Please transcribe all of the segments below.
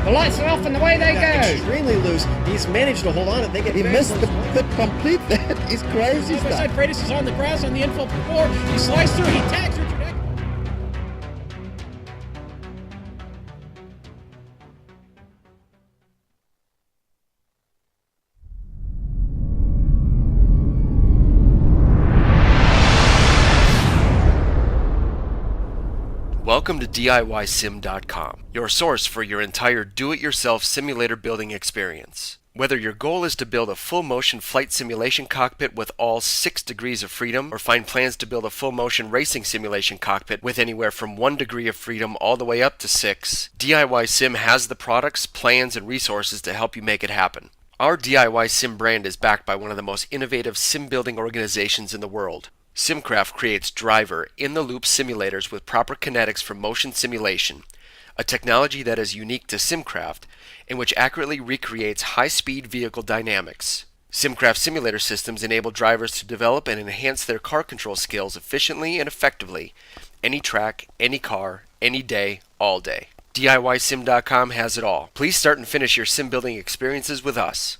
The lights are off and away they go. Extremely loose. He's managed to hold on and they get. He missed the complete that. He's crazy stuff. Outside Freitas is on the grass on the infield floor. He slides through. He tags Richard. Welcome to DIYSim.com, your source for your entire do-it-yourself simulator building experience. Whether your goal is to build a full-motion flight simulation cockpit with all 6 degrees of freedom, or find plans to build a full-motion racing simulation cockpit with anywhere from 1 degree of freedom all the way up to 6, DIY Sim has the products, plans, and resources to help you make it happen. Our DIY Sim brand is backed by one of the most innovative sim-building organizations in the world. Simcraft creates driver, in-the-loop simulators with proper kinetics for motion simulation, a technology that is unique to Simcraft and which accurately recreates high-speed vehicle dynamics. Simcraft simulator systems enable drivers to develop and enhance their car control skills efficiently and effectively, any track, any car, any day, all day. DIYSim.com has it all. Please start and finish your sim building experiences with us.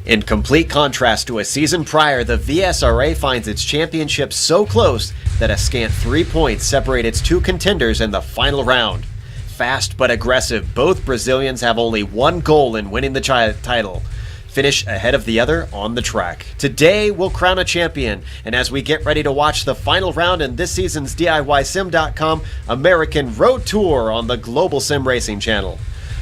In complete contrast to a season prior, the VSRA finds its championship so close that a scant 3 points separate its 2 contenders in the final round. Fast but aggressive, both Brazilians have only one goal in winning the title: finish ahead of the other on the track. Today, we'll crown a champion, and as we get ready to watch the final round in this season's DIYSim.com American Road Tour on the Global Sim Racing channel.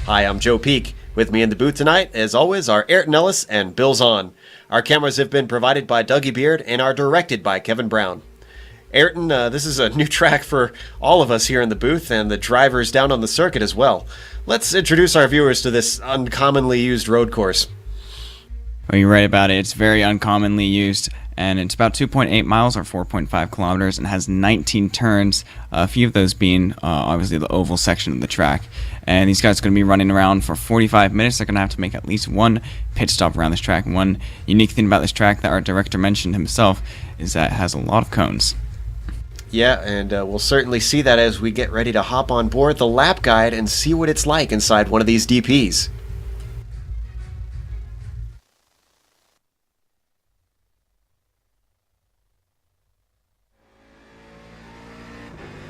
Hi, I'm Joe Peak. With me in the booth tonight, as always, are Ayrton Ellis and Bill Zahn. Our cameras have been provided by Dougie Beard and are directed by Kevin Brown. Ayrton, this is a new track for all of us here in the booth and the drivers down on the circuit as well. Let's introduce our viewers to this uncommonly used road course. Well, you're right about it. It's very uncommonly used, and it's about 2.8 miles or 4.5 kilometers and has 19 turns, a few of those being obviously the oval section of the track. And these guys are going to be running around for 45 minutes. They're going to have to make at least one pit stop around this track. One unique thing about this track that our director mentioned himself is that it has a lot of cones. Yeah, and we'll certainly see that as we get ready to hop on board the lap guide and see what it's like inside one of these DPs.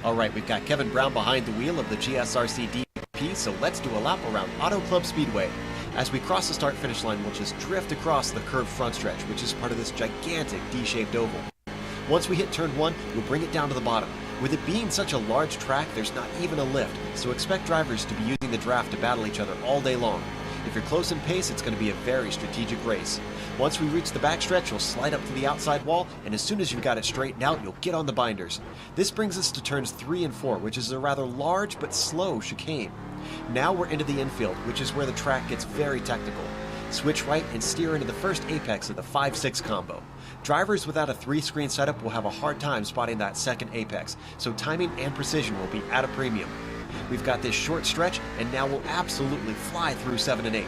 All right, we've got Kevin Brown behind the wheel of the GSRC DP, so let's do a lap around Auto Club Speedway. As we cross the start-finish line, we'll just drift across the curved front stretch, which is part of this gigantic D-shaped oval. Once we hit turn 1, we'll bring it down to the bottom. With it being such a large track, there's not even a lift, so expect drivers to be using the draft to battle each other all day long. If you're close in pace, it's going to be a very strategic race. Once we reach the backstretch, you'll slide up to the outside wall, and as soon as you've got it straightened out, you'll get on the binders. This brings us to turns 3 and 4, which is a rather large but slow chicane. Now we're into the infield, which is where the track gets very technical. Switch right and steer into the first apex of the 5-6 combo. Drivers without a 3-screen setup will have a hard time spotting that second apex, so timing and precision will be at a premium. We've got this short stretch, and now we'll absolutely fly through 7 and 8.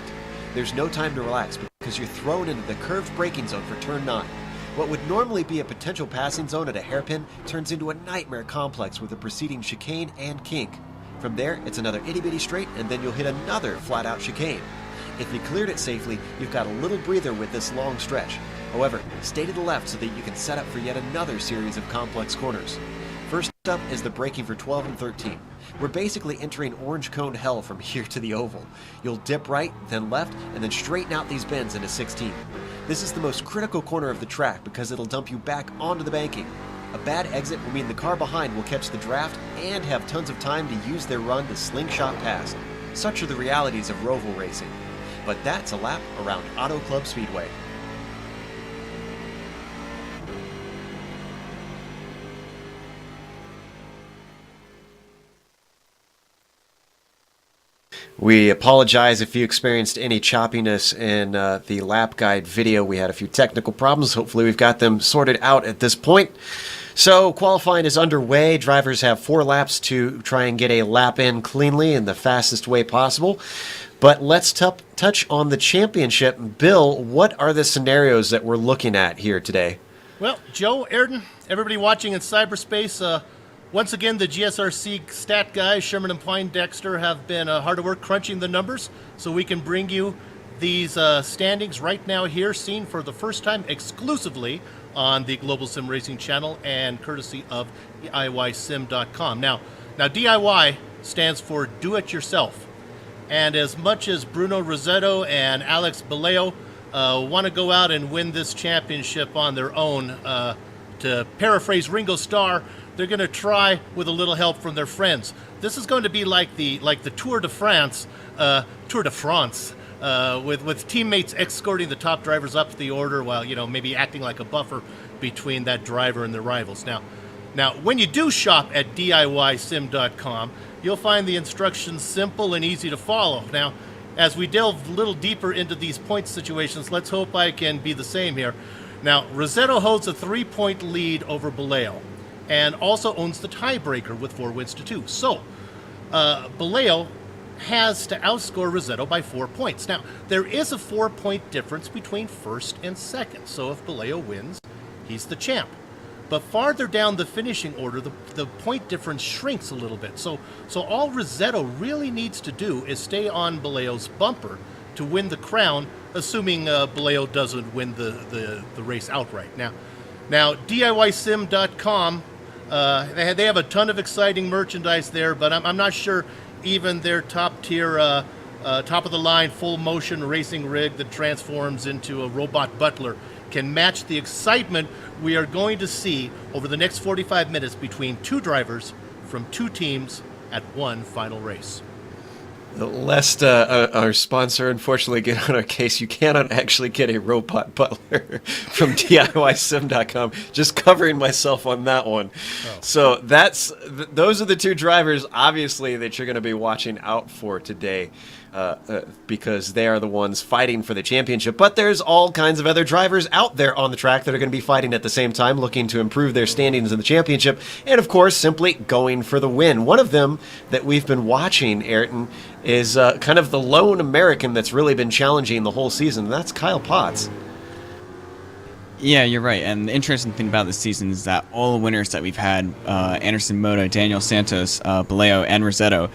There's no time to relax because you're thrown into the curved braking zone for turn 9. What would normally be a potential passing zone at a hairpin turns into a nightmare complex with a preceding chicane and kink. From there, it's another itty-bitty straight, and then you'll hit another flat-out chicane. If you cleared it safely, you've got a little breather with this long stretch. However, stay to the left so that you can set up for yet another series of complex corners. First up is the braking for 12 and 13. We're basically entering orange cone hell from here to the oval. You'll dip right, then left, and then straighten out these bends into 16. This is the most critical corner of the track because it'll dump you back onto the banking. A bad exit will mean the car behind will catch the draft and have tons of time to use their run to slingshot past. Such are the realities of roval racing. But that's a lap around Auto Club Speedway. We apologize if you experienced any choppiness in the lap guide video. We had a few technical problems. Hopefully we've got them sorted out at this point. So qualifying is underway. Drivers have 4 laps to try and get a lap in cleanly in the fastest way possible. But let's touch on the championship. Bill, what are the scenarios that we're looking at here today? Well, Joe, Ayrton, everybody watching in cyberspace, once again, the GSRC stat guys, Sherman and Poindexter, have been hard at work crunching the numbers so we can bring you these standings right now here, seen for the first time exclusively on the Global Sim Racing channel and courtesy of DIYsim.com. Now DIY stands for Do It Yourself. And as much as Bruno Rossetto and Alex Baleo want to go out and win this championship on their own, to paraphrase Ringo Starr, they're going to try with a little help from their friends. This is going to be like the Tour de France, with teammates escorting the top drivers up the order while, maybe acting like a buffer between that driver and their rivals. Now, when you do shop at DIYsim.com, you'll find the instructions simple and easy to follow. Now, as we delve a little deeper into these point situations, let's hope I can be the same here. Now, Rossetto holds a 3-point lead over Baleo and also owns the tiebreaker with 4 wins to 2. So, Baleo has to outscore Rossetto by 4 points. Now, there is a 4-point difference between first and second, so if Baleo wins, he's the champ. But farther down the finishing order, the point difference shrinks a little bit. So all Rossetto really needs to do is stay on Baleo's bumper to win the crown, assuming Baleo doesn't win the race outright. Now DIYsim.com, they have a ton of exciting merchandise there, but I'm not sure even their top-tier, top-of-the-line full-motion racing rig that transforms into a robot butler can match the excitement we are going to see over the next 45 minutes between 2 drivers from 2 teams at one final race. Lest our sponsor unfortunately get on our case, you cannot actually get a robot butler from DIYsim.com. Just covering myself on that one. Oh. So those are the 2 drivers, obviously, that you're going to be watching out for today. Because they are the ones fighting for the championship. But there's all kinds of other drivers out there on the track that are going to be fighting at the same time, looking to improve their standings in the championship, and of course, simply going for the win. One of them that we've been watching, Ayrton, is kind of the lone American that's really been challenging the whole season, and that's Kyle Potts. Yeah, you're right. And the interesting thing about this season is that all the winners that we've had, Anderson Moto, Daniel Santos, Baleo, and Rossetto,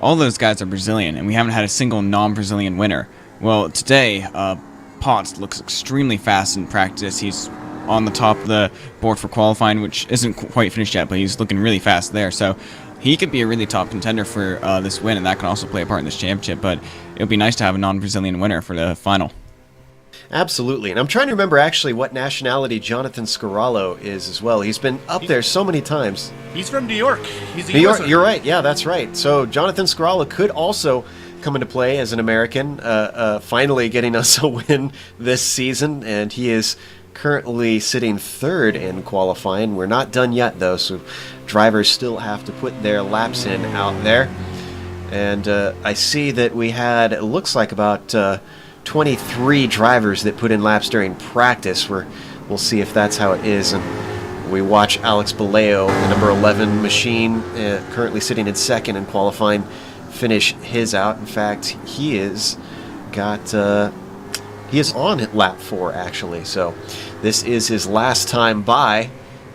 all those guys are Brazilian, and we haven't had a single non-Brazilian winner. Well, today, Potts looks extremely fast in practice. He's on the top of the board for qualifying, which isn't quite finished yet, but he's looking really fast there. So he could be a really top contender for this win, and that can also play a part in this championship. But it would be nice to have a non-Brazilian winner for the final. Absolutely. And I'm trying to remember actually what nationality Jonathan Scarallo is as well. He's been up there so many times. He's from New York. He's a New York. user. You're right. Yeah, that's right. So Jonathan Scarallo could also come into play as an American, finally getting us a win this season. And he is currently sitting 3rd in qualifying. We're not done yet, though, so drivers still have to put their laps in out there. And I see that we had, it looks like about 23 drivers that put in laps during practice. We'll see if that's how it is. And we watch Alex Baleo, the number 11 machine, currently sitting in 2nd in qualifying, finish his out. In fact, he is on at lap 4 actually. So this is his last time by,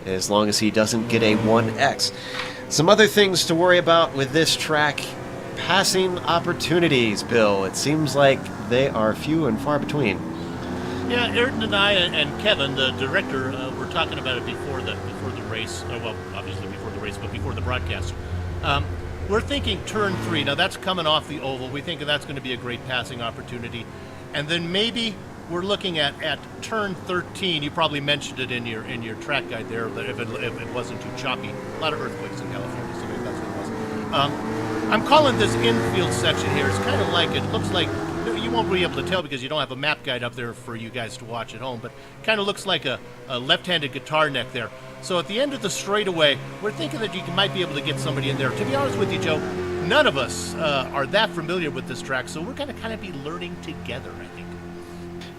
as long as he doesn't get a 1X. Some other things to worry about with this track. Passing opportunities, Bill. It seems like they are few and far between. Yeah, Ayrton and I and Kevin, the director, were talking about it before the race. Well, obviously before the race, but before the broadcast. We're thinking turn 3. Now that's coming off the oval. We think that's going to be a great passing opportunity. And then maybe we're looking at turn 13. You probably mentioned it in your track guide there, that if it wasn't too choppy. A lot of earthquakes in California, so maybe that's what it was. I'm calling this infield section here. It's kind of like, it looks like, you won't be able to tell because you don't have a map guide up there for you guys to watch at home, but kind of looks like a left-handed guitar neck there. So at the end of the straightaway, we're thinking that you might be able to get somebody in there. To be honest with you, Joe, none of us are that familiar with this track, so we're going to kind of be learning together, I think.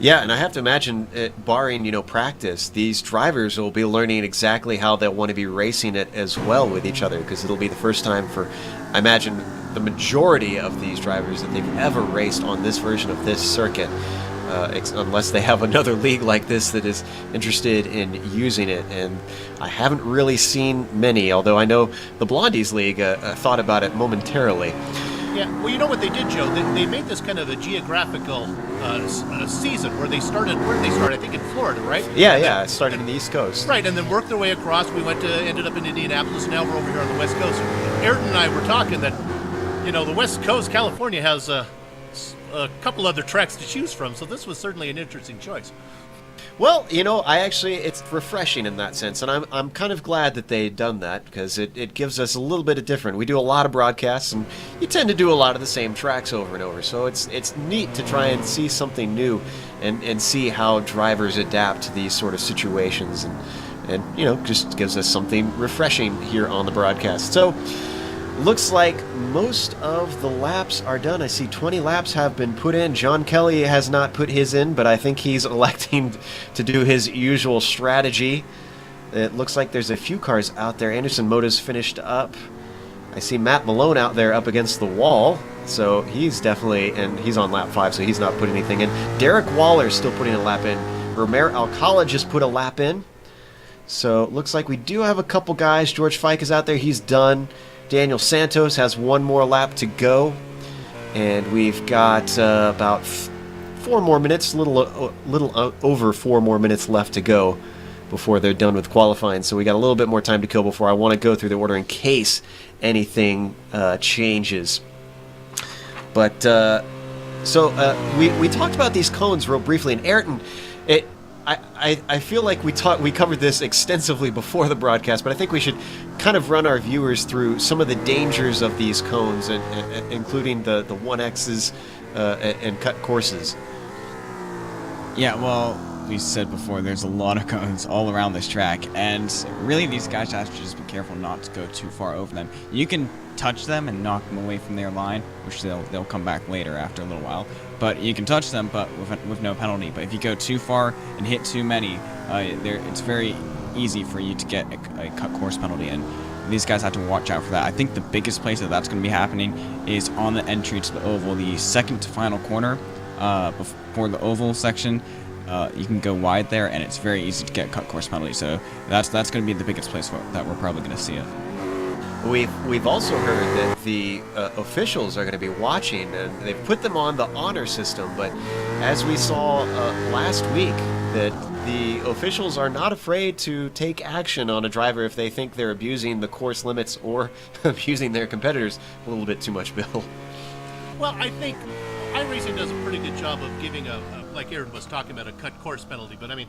Yeah, and I have to imagine, barring practice, these drivers will be learning exactly how they'll want to be racing it as well with each other, because it'll be the first time for, I imagine, the majority of these drivers that they've ever raced on this version of this circuit, unless they have another league like this that is interested in using it. And I haven't really seen many, although I know the Blondies League thought about it momentarily. Yeah, well, you know what they did, Joe? They made this kind of a geographical season where they started. Where did they start? I think in Florida, right? Yeah, it started in the East Coast. Right, and then worked their way across. We ended up in Indianapolis. Now we're over here on the West Coast. Ayrton and I were talking that, the West Coast, California, has a couple other tracks to choose from. So this was certainly an interesting choice. Well, it's refreshing in that sense, and I'm kind of glad that they've done that, because it gives us a little bit of different. We do a lot of broadcasts, and you tend to do a lot of the same tracks over and over, so it's neat to try and see something new and see how drivers adapt to these sort of situations, and just gives us something refreshing here on the broadcast. So, looks like most of the laps are done. I see 20 laps have been put in. John Kelly has not put his in, but I think he's electing to do his usual strategy. It looks like there's a few cars out there. Anderson Mota's finished up. I see Matt Malone out there up against the wall, so he's definitely, and he's on lap 5, so he's not putting anything in. Derek Waller's still putting a lap in. Romero Alcala just put a lap in. So it looks like we do have a couple guys. George Fike is out there. He's done. Daniel Santos has one more lap to go, and we've got about 4 more minutes, little over 4 more minutes left to go before they're done with qualifying. So we got a little bit more time to kill before I want to go through the order in case anything changes. But we talked about these cones real briefly, and Ayrton, I feel like we covered this extensively before the broadcast, but I think we should kind of run our viewers through some of the dangers of these cones, and including the 1Xs and cut courses. Yeah, well, we said before, there's a lot of cones all around this track, and really these guys have to just be careful not to go too far over them. You can touch them and knock them away from their line, which they'll come back later after a little while. But you can touch them, but with no penalty. But if you go too far and hit too many, it's very easy for you to get a cut course penalty, and these guys have to watch out for that. I think the biggest place that's going to be happening is on the entry to the oval, the second to final corner before the oval section. You can go wide there, and it's very easy to get cut course penalty. So that's going to be the biggest place that we're probably going to see it. We've also heard that the officials are going to be watching, and they've put them on the honor system. But as we saw last week, that the officials are not afraid to take action on a driver if they think they're abusing the course limits or abusing their competitors a little bit too much, Bill. Well, I think iRacing does a pretty good job of giving like Aaron was talking about, a cut course penalty. But I mean,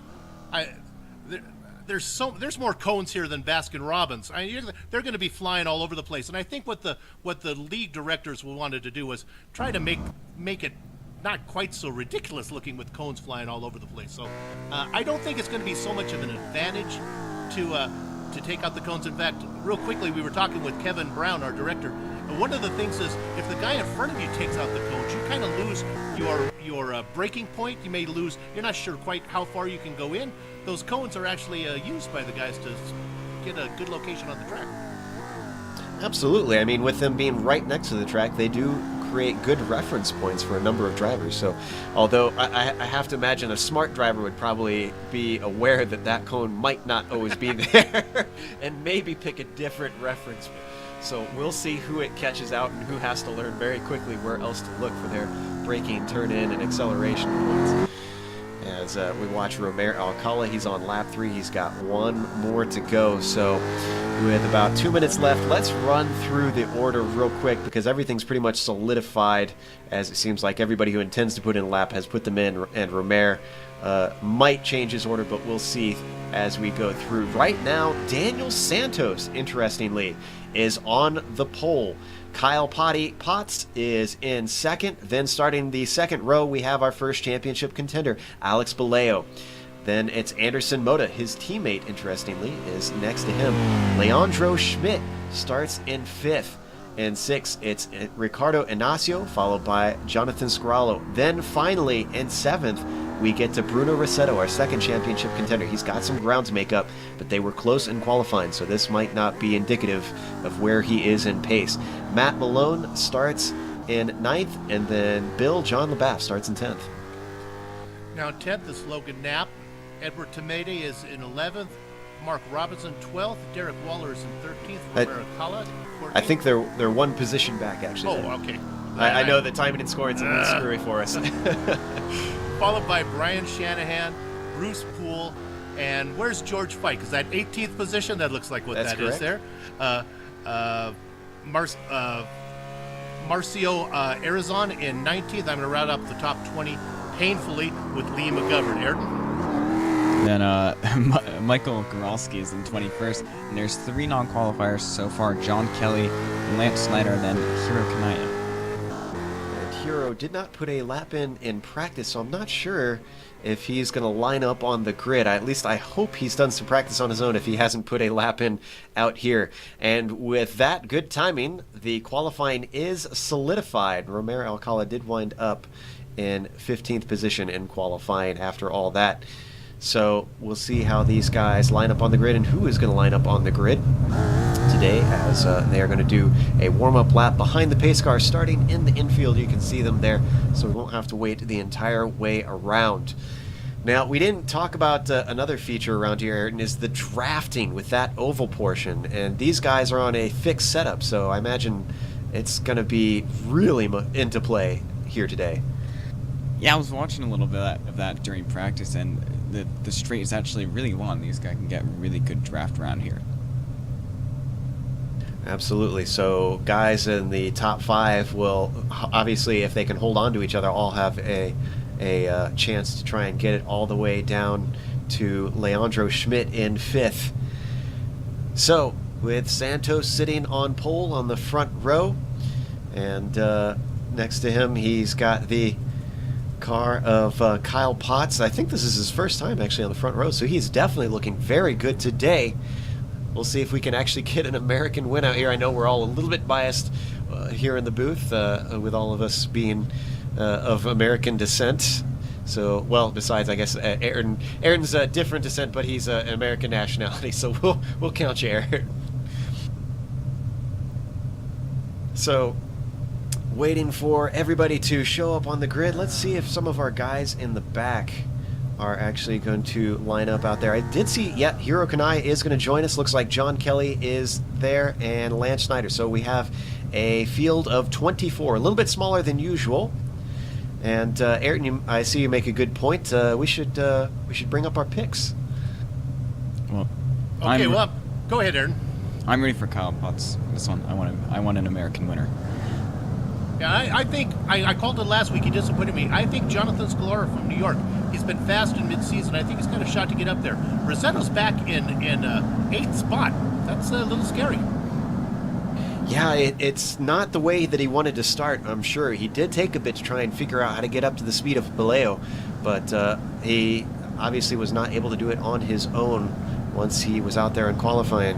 there's more cones here than Baskin Robbins. They're going to be flying all over the place, and I think what the league directors wanted to do was try to make it not quite so ridiculous looking with cones flying all over the place. So I don't think it's going to be so much of an advantage to take out the cones. In fact, real quickly, we were talking with Kevin Brown, our director. And one of the things is, if the guy in front of you takes out the cones, you kind of lose your braking point. You may lose. You're not sure quite how far you can go in. Those cones are actually used by the guys to get a good location on the track. Absolutely. I mean, with them being right next to the track, they do create good reference points for a number of drivers. So, although I have to imagine a smart driver would probably be aware that cone might not always be there and maybe pick a different reference point. So we'll see who it catches out and who has to learn very quickly where else to look for their braking, turn-in, and acceleration points. As we watch Romero Alcala, he's on lap 3. He's got one more to go. So with about 2 minutes left, let's run through the order real quick, because everything's pretty much solidified, as it seems like everybody who intends to put in a lap has put them in, and Romero might change his order, but we'll see as we go through. Right now, Daniel Santos, interestingly, is on the pole. Kyle Potts is in second. Then starting the second row, we have our first championship contender, Alex Baleo. Then it's Anderson Mota. His teammate, interestingly, is next to him. Leandro Schmidt starts in fifth. In sixth, it's Ricardo Inacio, followed by Jonathan Scarallo. Then finally, in seventh, we get to Bruno Rossetto, our second championship contender. He's got some ground to make up, but they were close in qualifying, so this might not be indicative of where he is in pace. Matt Malone starts in 9th, and then Bill John LeBaff starts in 10th. Now 10th is Logan Knapp. Edward Tomede is in 11th. Mark Robinson 12th. Derek Waller is in 13th. Romero Kala 14th. I think they're one position back, actually. Oh, okay. I know that timing and scoring's a little screwy for us. Followed by Brian Shanahan, Bruce Poole, and where's George Fike? Is that 18th position? That looks like what That's that is correct. there. Marcio Arizon in 19th. I'm going to round up the top 20 painfully with Lee McGovern. Ayrton? Then Michael Goralski is in 21st, and there's 3 non-qualifiers so far: John Kelly, Lance Snyder, and then Hiro Kanaya. And Hiro did not put a lap in practice, so I'm not sure if he's going to line up on the grid. At least I hope he's done some practice on his own if he hasn't put a lap in out here. And with that good timing, the qualifying is solidified. Romero Alcala did wind up in 15th position in qualifying after all that. So we'll see how these guys line up on the grid and who is going to line up on the grid today, as they are going to do a warm-up lap behind the pace car starting in the infield. You can see them there, so we won't have to wait the entire way around. Now, we didn't talk about another feature around here, Ayrton, is the drafting with that oval portion. And these guys are on a fixed setup, so I imagine it's going to be really into play here today. Yeah, I was watching a little bit of that during practice, and the straight is actually really long. These guys can get really good draft around here. Absolutely. So guys in the top 5 will, obviously, if they can hold on to each other, all have a chance to try and get it all the way down to Leandro Schmidt in 5th. So with Santos sitting on pole on the front row, and next to him he's got the car of Kyle Potts. I think this is his first time actually on the front row, so he's definitely looking very good today. We'll see if we can actually get an American win out here. I know we're all a little bit biased here in the booth, with all of us being of American descent. So, well, besides, I guess Aaron's a different descent, but he's an American nationality, so we'll count you, Aaron. So, waiting for everybody to show up on the grid. Let's see if some of our guys in the back are actually going to line up out there. I did see, Hiro Kanai is going to join us. Looks like John Kelly is there and Lance Snyder. So we have a field of 24, a little bit smaller than usual. And Ayrton, I see you make a good point. We should bring up our picks. Well, Okay, well, go ahead, Aaron. I'm ready for Kyle Potts. This one, I want an American winner. Yeah, I think I called it last week. He disappointed me. I think Jonathan Scalora from New York. He's been fast in mid-season. I think he's got a shot to get up there. Rossetto's back in 8th spot. That's a little scary. Yeah, it's not the way that he wanted to start, I'm sure. He did take a bit to try and figure out how to get up to the speed of Baleo, but he obviously was not able to do it on his own once he was out there in qualifying.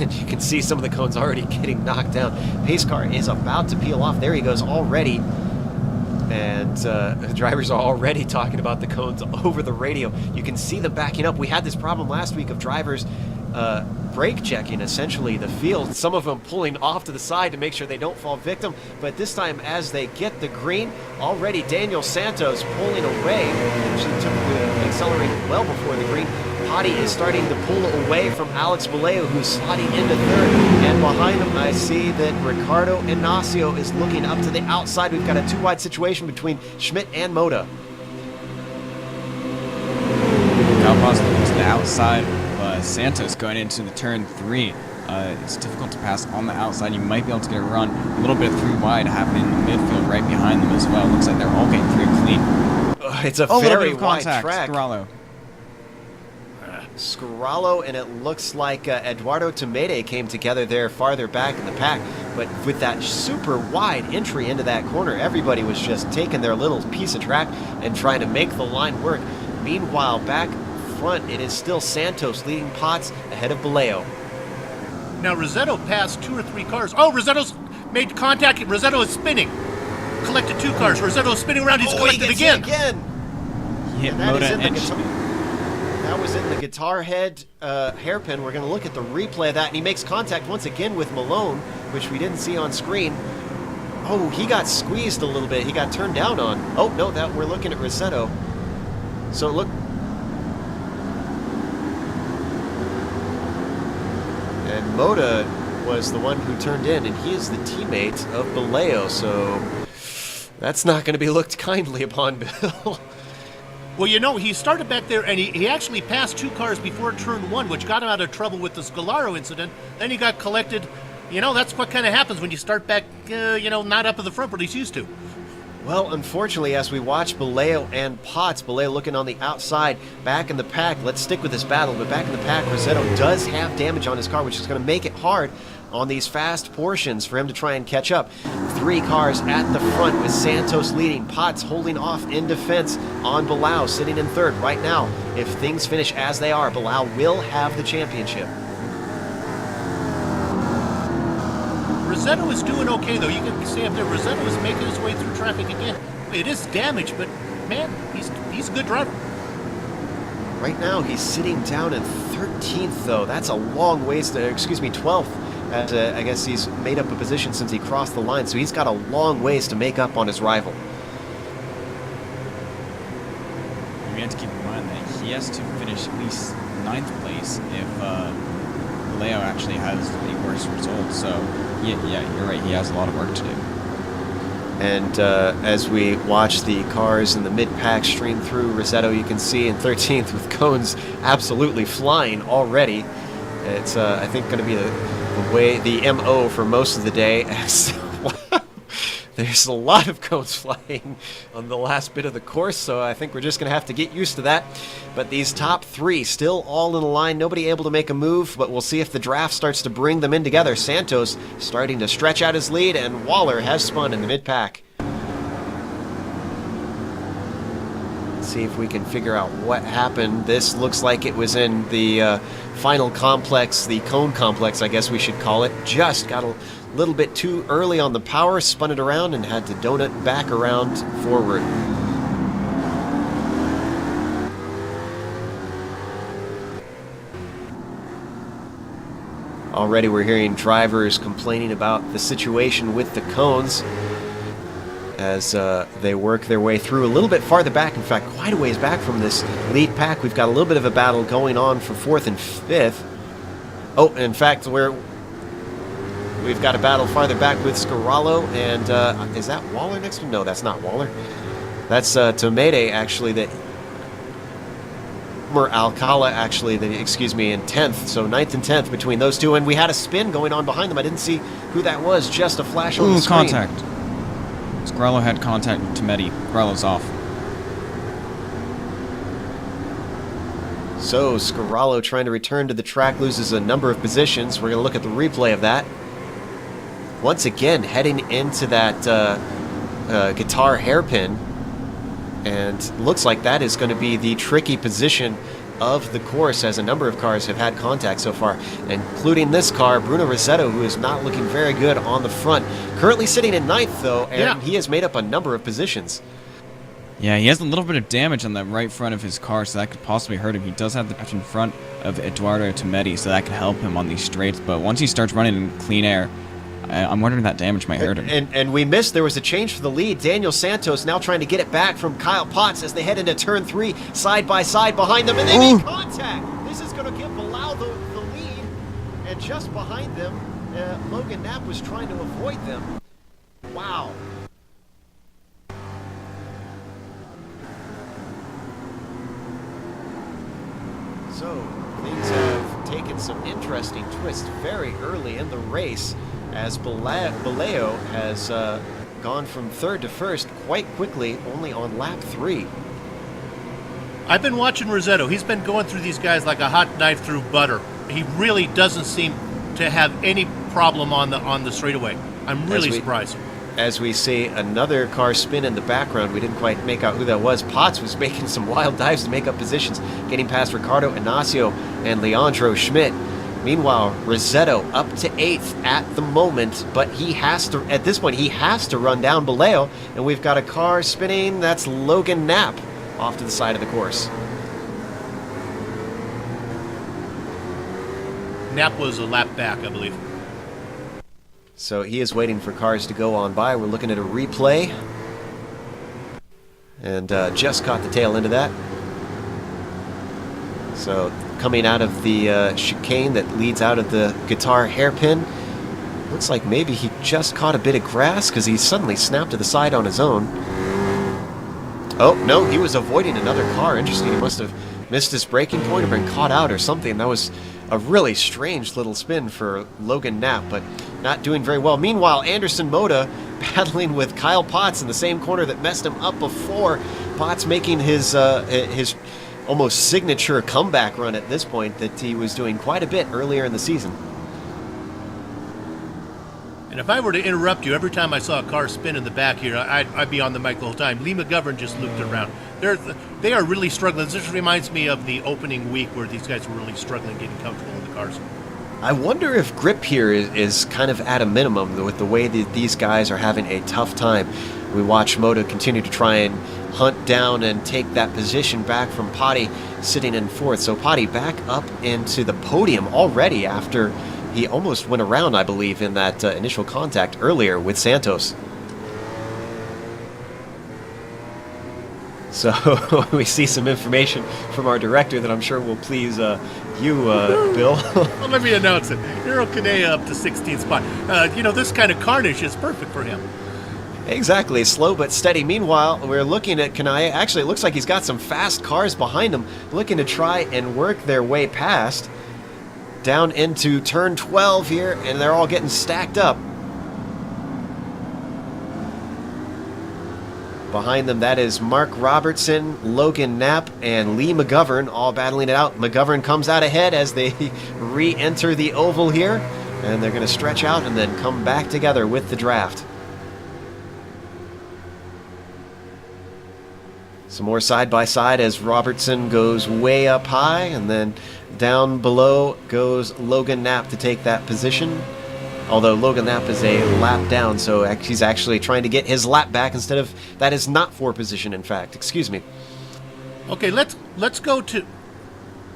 And you can see some of the cones already getting knocked down. Pace car is about to peel off. There he goes already. And the drivers are already talking about the cones over the radio. You can see them backing up. We had this problem last week of drivers brake checking essentially the field, some of them pulling off to the side to make sure they don't fall victim, but this time as they get the green, already Daniel Santos pulling away. Actually took the accelerating well before the green. Potty is starting to pull away from Alex Baleo, who's sliding into 3rd, and behind him I see that Ricardo Ignacio is looking up to the outside. We've got a 2-wide situation between Schmidt and Moda. Kyle Potts looking to the outside. Santos going into the turn 3. It's difficult to pass on the outside. You might be able to get a run. A little bit of 3 wide happening in the midfield right behind them as well. Looks like they're all getting through clean. It's a very wide track. Scarallo, and it looks like Eduardo Tomede came together there farther back in the pack, but with that super wide entry into that corner, everybody was just taking their little piece of track and trying to make the line work. Meanwhile, back front, it is still Santos leading Potts ahead of Baleo. Now Rossetto passed 2 or 3 cars. Oh, Rossetto's made contact. Rossetto is spinning. Collected 2 cars. Rossetto's spinning around. He's collected again. hit And that Moda is in the and guitar. Schmidt. That was in the guitar head hairpin. We're going to look at the replay of that, and he makes contact once again with Malone, which we didn't see on screen. Oh, he got squeezed a little bit. He got turned down on. Oh, no, that we're looking at Rossetto. So look. And Moda was the one who turned in, and he is the teammate of Baleo, so that's not going to be looked kindly upon, Bill. Well, you know, he started back there, and he actually passed 2 cars before turn 1, which got him out of trouble with the Scalaro incident. Then he got collected. You know, that's what kind of happens when you start back, not up at the front, but he's used to. Well, unfortunately, as we watch Baleo and Potts, Baleo looking on the outside, back in the pack, let's stick with this battle, but back in the pack, Rossetto does have damage on his car, which is going to make it hard on these fast portions for him to try and catch up. 3 cars at the front with Santos leading, Potts holding off in defense on Bilal, sitting in third right now. If things finish as they are, Bilal will have the championship. Rossetto is doing okay, though. You can see up there, Rossetto is making his way through traffic again. It is damage, but, man, he's a good driver. Right now, he's sitting down in 13th, though. That's a long ways to, 12th. As, I guess he's made up a position since he crossed the line, so he's got a long ways to make up on his rival. We have to keep in mind that he has to finish at least 9th place if Leo actually has a worse result. So, yeah, you're right. He has a lot of work to do. And as we watch the cars in the mid-pack stream through Rossetto, you can see in 13th with cones absolutely flying already. It's, I think, going to be the MO for most of the day. As there's a lot of cones flying on the last bit of the course, so I think we're just going to have to get used to that. But these top 3 still all in a line, nobody able to make a move, but we'll see if the draft starts to bring them in together. Santos starting to stretch out his lead, and Waller has spun in the mid-pack. See if we can figure out what happened. This looks like it was in the final complex, the cone complex, I guess we should call it. Just got a little bit too early on the power, spun it around, and had to donut back around forward. Already we're hearing drivers complaining about the situation with the cones as they work their way through a little bit farther back, in fact, quite a ways back from this lead pack. We've got a little bit of a battle going on for 4th and 5th. Oh, in fact, we've got a battle farther back with Scarallo, and is that Waller next to him? No, that's not Waller. That's Tomede, actually, that... Or Alcala, actually, excuse me, in 10th. So 9th and 10th between those two, and we had a spin going on behind them. I didn't see who that was, just a flash on the screen. Contact. Scarallo had contact with Tomedi. Scarallo's off. So Scarallo trying to return to the track, loses a number of positions. We're going to look at the replay of that. Once again, heading into that guitar hairpin, and looks like that is going to be the tricky position of the course, as a number of cars have had contact so far, including this car, Bruno Rossetto, who is not looking very good on the front. Currently sitting in 9th, though, and he has made up a number of positions. Yeah, he has a little bit of damage on the right front of his car, so that could possibly hurt him. He does have the patch in front of Eduardo Tomedi, so that could help him on these straights, but once he starts running in clean air, I'm wondering if that damage might hurt him. And we missed, there was a change for the lead. Daniel Santos now trying to get it back from Kyle Potts as they head into turn 3, side by side behind them, and they make contact. This is going to give Bilal the lead, and just behind them, Logan Knapp was trying to avoid them. Wow. So, things have taken some interesting twists very early in the race, as Baleo has gone from 3rd to 1st quite quickly, only on lap 3. I've been watching Rossetto. He's been going through these guys like a hot knife through butter. He really doesn't seem to have any problem on the straightaway. I'm really surprised. As we see another car spin in the background, we didn't quite make out who that was. Potts was making some wild dives to make up positions, getting past Ricardo Ignacio and Leandro Schmidt. Meanwhile, Rossetto up to 8th at the moment, but he has to, at this point, he has to run down Baleo, and we've got a car spinning. That's Logan Knapp off to the side of the course. Knapp was a lap back, I believe. So he is waiting for cars to go on by. We're looking at a replay. And just caught the tail end of that. So coming out of the chicane that leads out of the guitar hairpin. Looks like maybe he just caught a bit of grass because he suddenly snapped to the side on his own. Oh, no, he was avoiding another car. Interesting. He must have missed his braking point or been caught out or something. That was a really strange little spin for Logan Knapp, but not doing very well. Meanwhile, Anderson Moda battling with Kyle Potts in the same corner that messed him up before. Potts making his almost signature comeback run at this point that he was doing quite a bit earlier in the season. And if I were to interrupt you every time I saw a car spin in the back here, I'd be on the mic the whole time. Lee McGovern just looped around. They are really struggling. This reminds me of the opening week where these guys were really struggling getting comfortable in the cars. I wonder if grip here is kind of at a minimum with the way that these guys are having a tough time. We watch Moto continue to try and hunt down and take that position back from Potty sitting in fourth. So Potty back up into the podium already after he almost went around, I believe, in that initial contact earlier with Santos. So we see some information from our director that I'm sure will please you, Bill. Well, let me announce it. Hiro Kanea up to 16th spot. This kind of carnage is perfect for him. Exactly, slow but steady. Meanwhile, we're looking at Kanaya. Actually, it looks like he's got some fast cars behind him, looking to try and work their way past. Down into turn 12 here, and they're all getting stacked up. Behind them, that is Mark Robertson, Logan Knapp, and Lee McGovern all battling it out. McGovern comes out ahead as they re-enter the oval here, and they're going to stretch out and then come back together with the draft. Some more side-by-side as Robertson goes way up high, and then down below goes Logan Knapp to take that position. Although Logan Knapp is a lap down, so he's actually trying to get his lap back instead of... That is not for position, in fact. Excuse me. Okay, let's go to...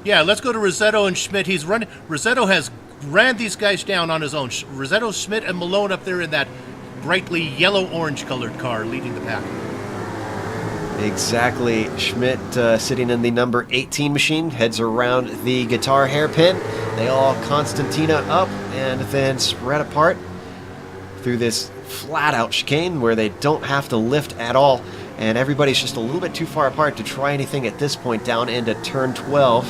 Yeah, let's go to Rossetto and Schmidt. He's running... Rossetto has ran these guys down on his own. Rossetto, Schmidt, and Malone up there in that brightly yellow-orange colored car leading the pack. Exactly. Schmidt sitting in the number 18 machine, heads around the guitar hairpin. They all Constantina up and then spread apart through this flat-out chicane where they don't have to lift at all. And everybody's just a little bit too far apart to try anything at this point down into turn 12.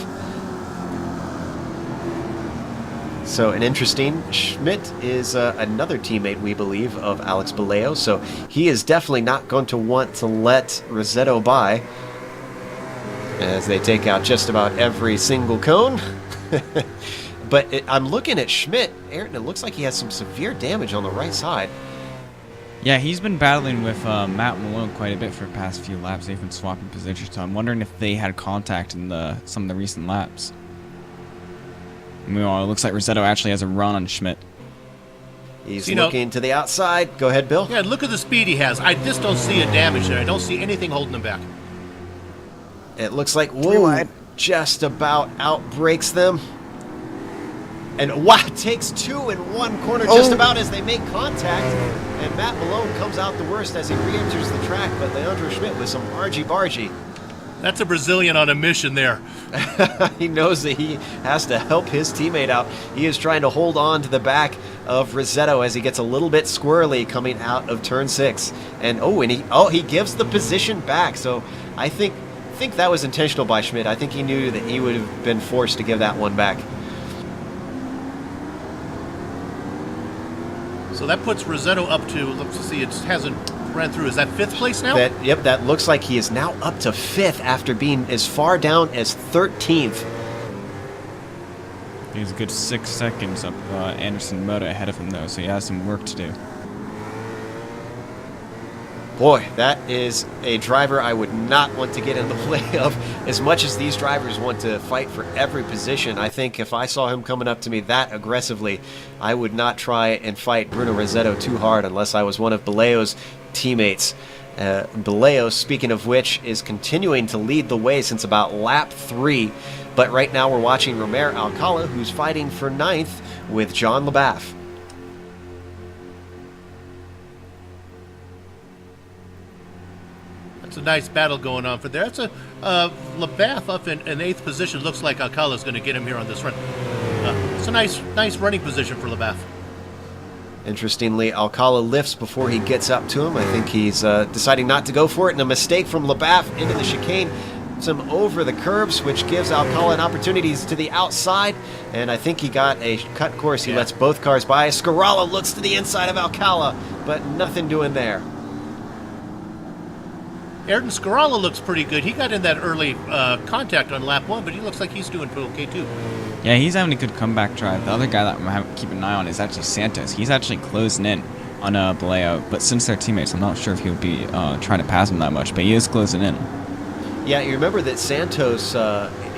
So an interesting, Schmidt is another teammate, we believe, of Alex Baleo, so he is definitely not going to want to let Rossetto by as they take out just about every single cone. But I'm looking at Schmidt, Ayrton, it looks like he has some severe damage on the right side. Yeah, he's been battling with Matt Malone quite a bit for the past few laps. They've been swapping positions, so I'm wondering if they had contact in some of the recent laps. Meanwhile, it looks like Rossetto actually has a run on Schmidt. He's looking to the outside. Go ahead, Bill. Yeah, look at the speed he has. I just don't see a damage there. I don't see anything holding him back. It looks like Wu just about outbreaks them. And wow, takes two in one corner just about as they make contact. And Matt Malone comes out the worst as he re-enters the track, but Leandro Schmidt with some argy-bargy. That's a Brazilian on a mission there. He knows that he has to help his teammate out. He is trying to hold on to the back of Rossetto as he gets a little bit squirrely coming out of turn 6. And he gives the position back. So I think that was intentional by Schmidt. I think he knew that he would have been forced to give that one back. So that puts Rossetto up to, let's see, it hasn't ran through. Is that 5th place now? Yep, that looks like he is now up to 5th after being as far down as 13th. He's a good 6 seconds up Anderson Moda ahead of him, though, so he has some work to do. Boy, that is a driver I would not want to get in the way of. As much as these drivers want to fight for every position, I think if I saw him coming up to me that aggressively, I would not try and fight Bruno Rossetto too hard unless I was one of Baleo's teammates. Baleo, speaking of which, is continuing to lead the way since about lap 3. But right now we're watching Romer Alcala, who's fighting for 9th with John LaBaffe. That's a nice battle going on for there. That's a LaBaffe up in 8th position. Looks like Alcala's going to get him here on this run. It's a nice running position for LaBaffe. Interestingly, Alcala lifts before he gets up to him. I think he's deciding not to go for it, and a mistake from LaBaffe into the chicane. Him over the curbs, which gives Alcala an opportunity to the outside, and I think he got a cut course. He lets both cars by. Scarala looks to the inside of Alcala, but nothing doing there. Ayrton Scarala looks pretty good. He got in that early contact on lap 1, but he looks like he's doing pretty okay too. Yeah, he's having a good comeback drive. The other guy that I'm going to keep an eye on is actually Santos. He's actually closing in on Baleo, but since they're teammates, I'm not sure if he'll be trying to pass him that much, but he is closing in. Yeah, you remember that Santos,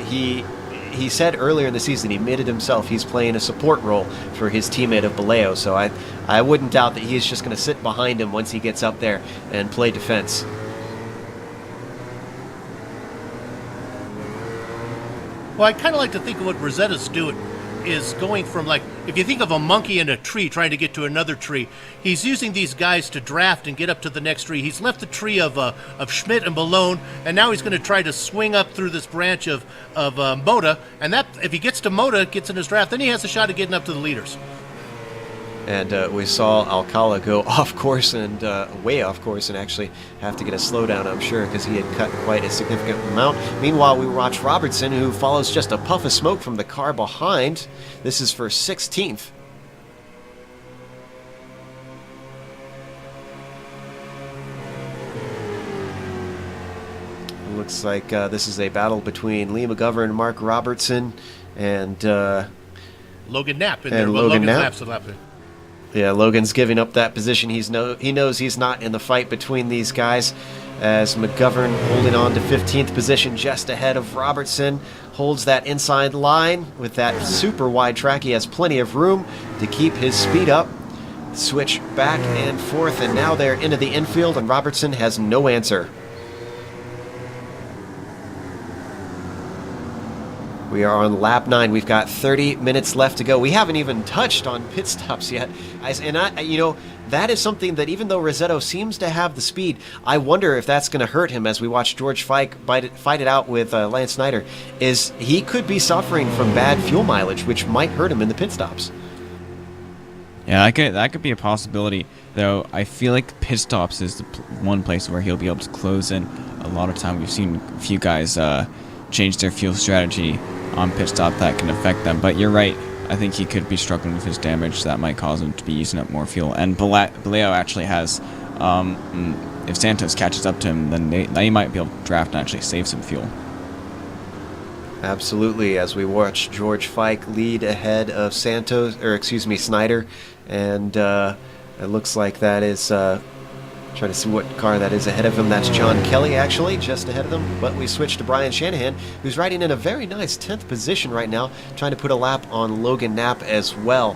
he said earlier in the season, he admitted himself he's playing a support role for his teammate of Baleo, so I wouldn't doubt that he's just going to sit behind him once he gets up there and play defense. Well, I kind of like to think of what Rosetta's doing is going from, like, if you think of a monkey in a tree trying to get to another tree, he's using these guys to draft and get up to the next tree. He's left the tree of Schmidt and Malone, and now he's going to try to swing up through this branch of Moda, and that, if he gets to Moda, gets in his draft, then he has a shot at getting up to the leaders. And we saw Alcala go off course and way off course and actually have to get a slowdown, I'm sure, because he had cut quite a significant amount. Meanwhile, we watch Robertson, who follows just a puff of smoke from the car behind. This is for 16th. Looks like this is a battle between Lee McGovern and Mark Robertson and Logan Knapp in there. Well, Logan Knapp. Knapp's the lap there. Yeah, Logan's giving up that position. He knows he's not in the fight between these guys, as McGovern holding on to 15th position just ahead of Robertson. Holds that inside line with that super wide track. He has plenty of room to keep his speed up. Switch back and forth, and now they're into the infield, and Robertson has no answer. We are on lap 9. We've got 30 minutes left to go. We haven't even touched on pit stops yet. That is something that, even though Rosetto seems to have the speed, I wonder if that's going to hurt him as we watch George fight it out with Lance Snyder. Is he could be suffering from bad fuel mileage, which might hurt him in the pit stops. Yeah, that could be a possibility, though. I feel like pit stops is the one place where he'll be able to close in. A lot of time we've seen a few guys change their fuel strategy on pit stop that can affect them. But you're right. I think he could be struggling with his damage. That might cause him to be using up more fuel. And Baleo actually has, if Santos catches up to him, then they might be able to draft and actually save some fuel. Absolutely, as we watch George Fike lead ahead of Snyder, and it looks like that is, trying to see what car that is ahead of him. That's John Kelly, actually, just ahead of them. But we switch to Brian Shanahan, who's riding in a very nice 10th position right now, trying to put a lap on Logan Knapp as well.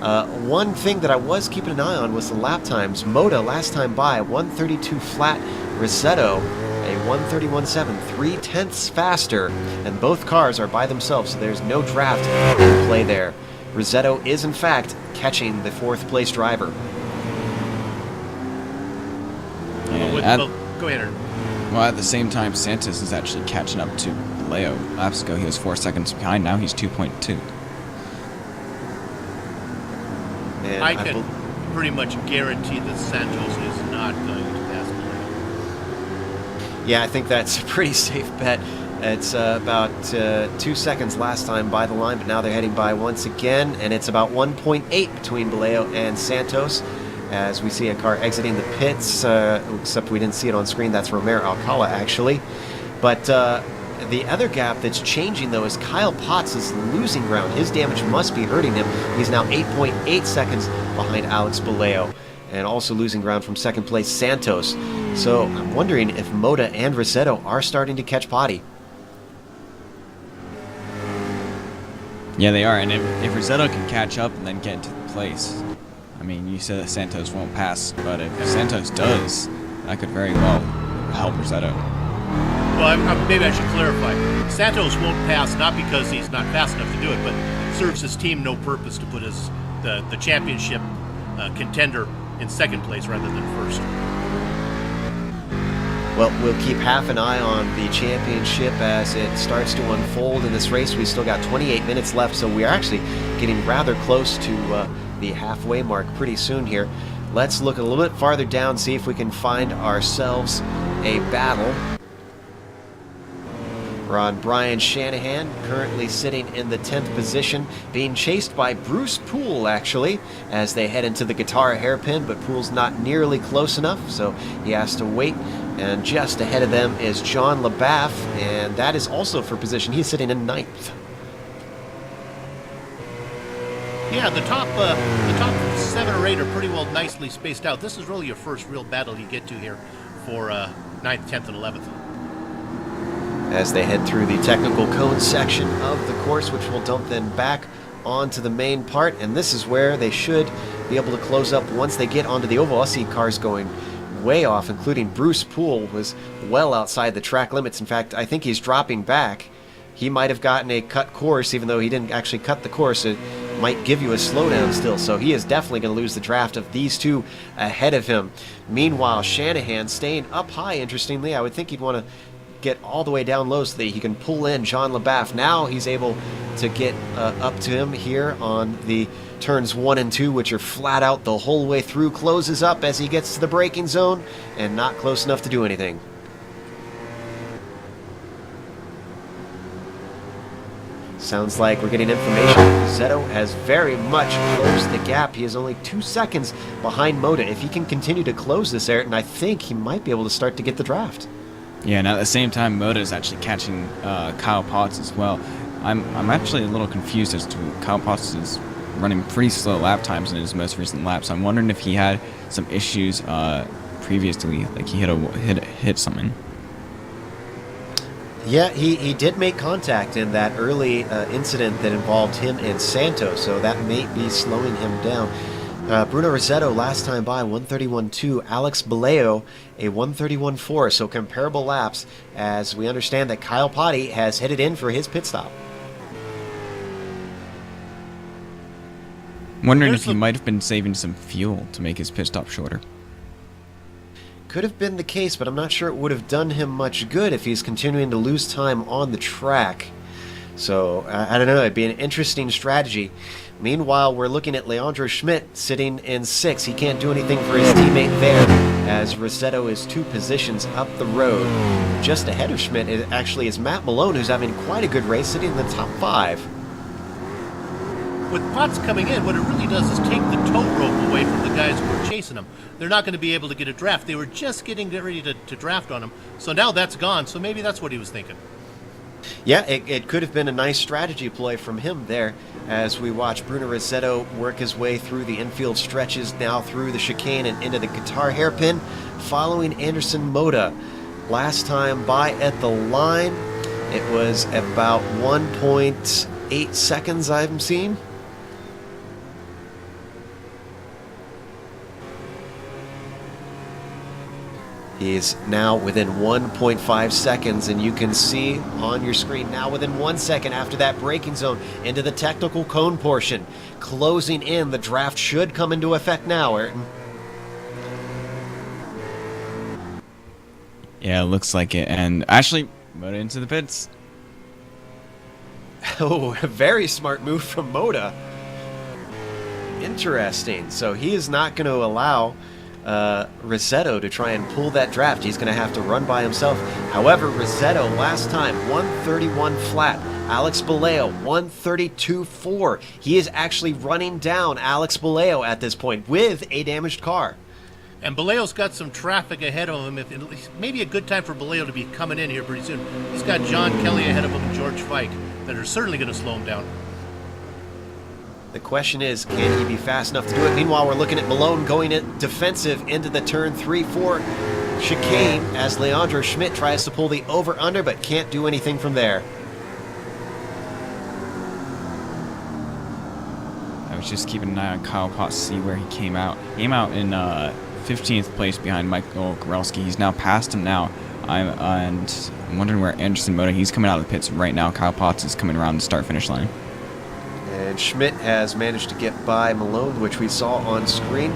One thing that I was keeping an eye on was the lap times. Moda, last time by, 132 flat. Rosetto, a 131.7, 3/10 faster. And both cars are by themselves, so there's no draft in play there. Rosetto is, in fact, catching the 4th place driver. Go ahead, Aaron. Well, at the same time, Santos is actually catching up to Baleo. Laps ago, he was 4 seconds behind. Now he's 2.2. I can pretty much guarantee that Santos is not going to pass Baleo. Yeah, I think that's a pretty safe bet. It's about 2 seconds last time by the line, but now they're heading by once again, and it's about 1.8 between Baleo and Santos. As we see a car exiting the pits, except we didn't see it on screen. That's Romer Alcala, actually. But the other gap that's changing, though, is Kyle Potts is losing ground. His damage must be hurting him. He's now 8.8 seconds behind Alex Baleo, and also losing ground from second place Santos. So I'm wondering if Moda and Rosetto are starting to catch potty. Yeah, they are. And if Rosetto can catch up and then get into place, I mean, you said that Santos won't pass, but if Santos does, that could very well help Rossetto. Well, maybe I should clarify. Santos won't pass not because he's not fast enough to do it, but serves his team no purpose to put the championship contender in second place rather than first. Well, we'll keep half an eye on the championship as it starts to unfold in this race. We still got 28 minutes left, so we are actually getting rather close to the halfway mark pretty soon here. Let's look a little bit farther down, see if we can find ourselves a battle. We're on Brian Shanahan, currently sitting in the 10th position, being chased by Bruce Poole, actually, as they head into the guitar hairpin, but Poole's not nearly close enough, so he has to wait. And just ahead of them is John LaBaff, and that is also for position. He's sitting in 9th. Yeah, the top 7 or 8 are pretty well nicely spaced out. This is really your first real battle you get to here for 9th, 10th, and 11th. As they head through the technical cone section of the course, which will dump them back onto the main part, and this is where they should be able to close up once they get onto the oval. I see cars going way off, including Bruce Poole was well outside the track limits. In fact, I think he's dropping back. He might have gotten a cut course, even though he didn't actually cut the course. It might give you a slowdown still, so he is definitely going to lose the draft of these two ahead of him. Meanwhile, Shanahan staying up high, interestingly. I would think he'd want to get all the way down low so that he can pull in John LaBaff. Now he's able to get up to him here on the turns 1 and 2, which are flat out the whole way through. Closes up as he gets to the braking zone and not close enough to do anything. Sounds like we're getting information. Rossetto has very much closed the gap. He is only 2 seconds behind Moda. If he can continue to close this, Ayrton, I think he might be able to start to get the draft. Yeah, and at the same time, Moda is actually catching Kyle Potts as well. I'm actually a little confused as to Kyle Potts is running pretty slow lap times in his most recent laps. I'm wondering if he had some issues previously, like he hit something. Yeah, he did make contact in that early incident that involved him and Santos, so that may be slowing him down. Bruno Rossetto last time by 131.2, Alex Baleo a 131.4, so comparable laps, as we understand that Kyle Potty has headed in for his pit stop. Wondering if he might have been saving some fuel to make his pit stop shorter. Could have been the case, but I'm not sure it would have done him much good if he's continuing to lose time on the track. So, I don't know, it'd be an interesting strategy. Meanwhile, we're looking at Leandro Schmidt sitting in 6th. He can't do anything for his teammate there, as Rossetto is 2 positions up the road. Just ahead of Schmidt actually is Matt Malone, who's having quite a good race, sitting in the top 5. With Potts coming in, what it really does is take the tow rope away from the guys who are chasing him. They're not going to be able to get a draft. They were just getting ready to draft on him, so now that's gone, so maybe that's what he was thinking. Yeah, it could have been a nice strategy play from him there as we watch Bruno Rossetto work his way through the infield stretches, now through the chicane and into the guitar hairpin, following Anderson Moda. Last time by at the line, it was about 1.8 seconds I'm seeing. He's now within 1.5 seconds, and you can see on your screen now within 1 second after that braking zone into the technical cone portion. Closing in, the draft should come into effect now, Ayrton. Yeah, it looks like it. And actually, Moda into the pits. Oh, a very smart move from Moda. Interesting. So he is not going to allow Rossetto to try and pull that draft. He's going to have to run by himself. However, Rossetto last time 131 flat. Alex Baleo 132.4. He is actually running down Alex Baleo at this point with a damaged car. And Baleo's got some traffic ahead of him. Maybe a good time for Baleo to be coming in here pretty soon. He's got John Kelly ahead of him and George Fike that are certainly going to slow him down. The question is, can he be fast enough to do it? Meanwhile, we're looking at Malone going defensive into the turn 3-4 chicane as Leandro Schmidt tries to pull the over-under, but can't do anything from there. I was just keeping an eye on Kyle Potts to see where he came out. He came out in 15th place behind Michael Gorelski. He's now passed him now. I'm wondering where Anderson Moda, he's coming out of the pits right now. Kyle Potts is coming around the start-finish line. And Schmidt has managed to get by Malone, which we saw on screen.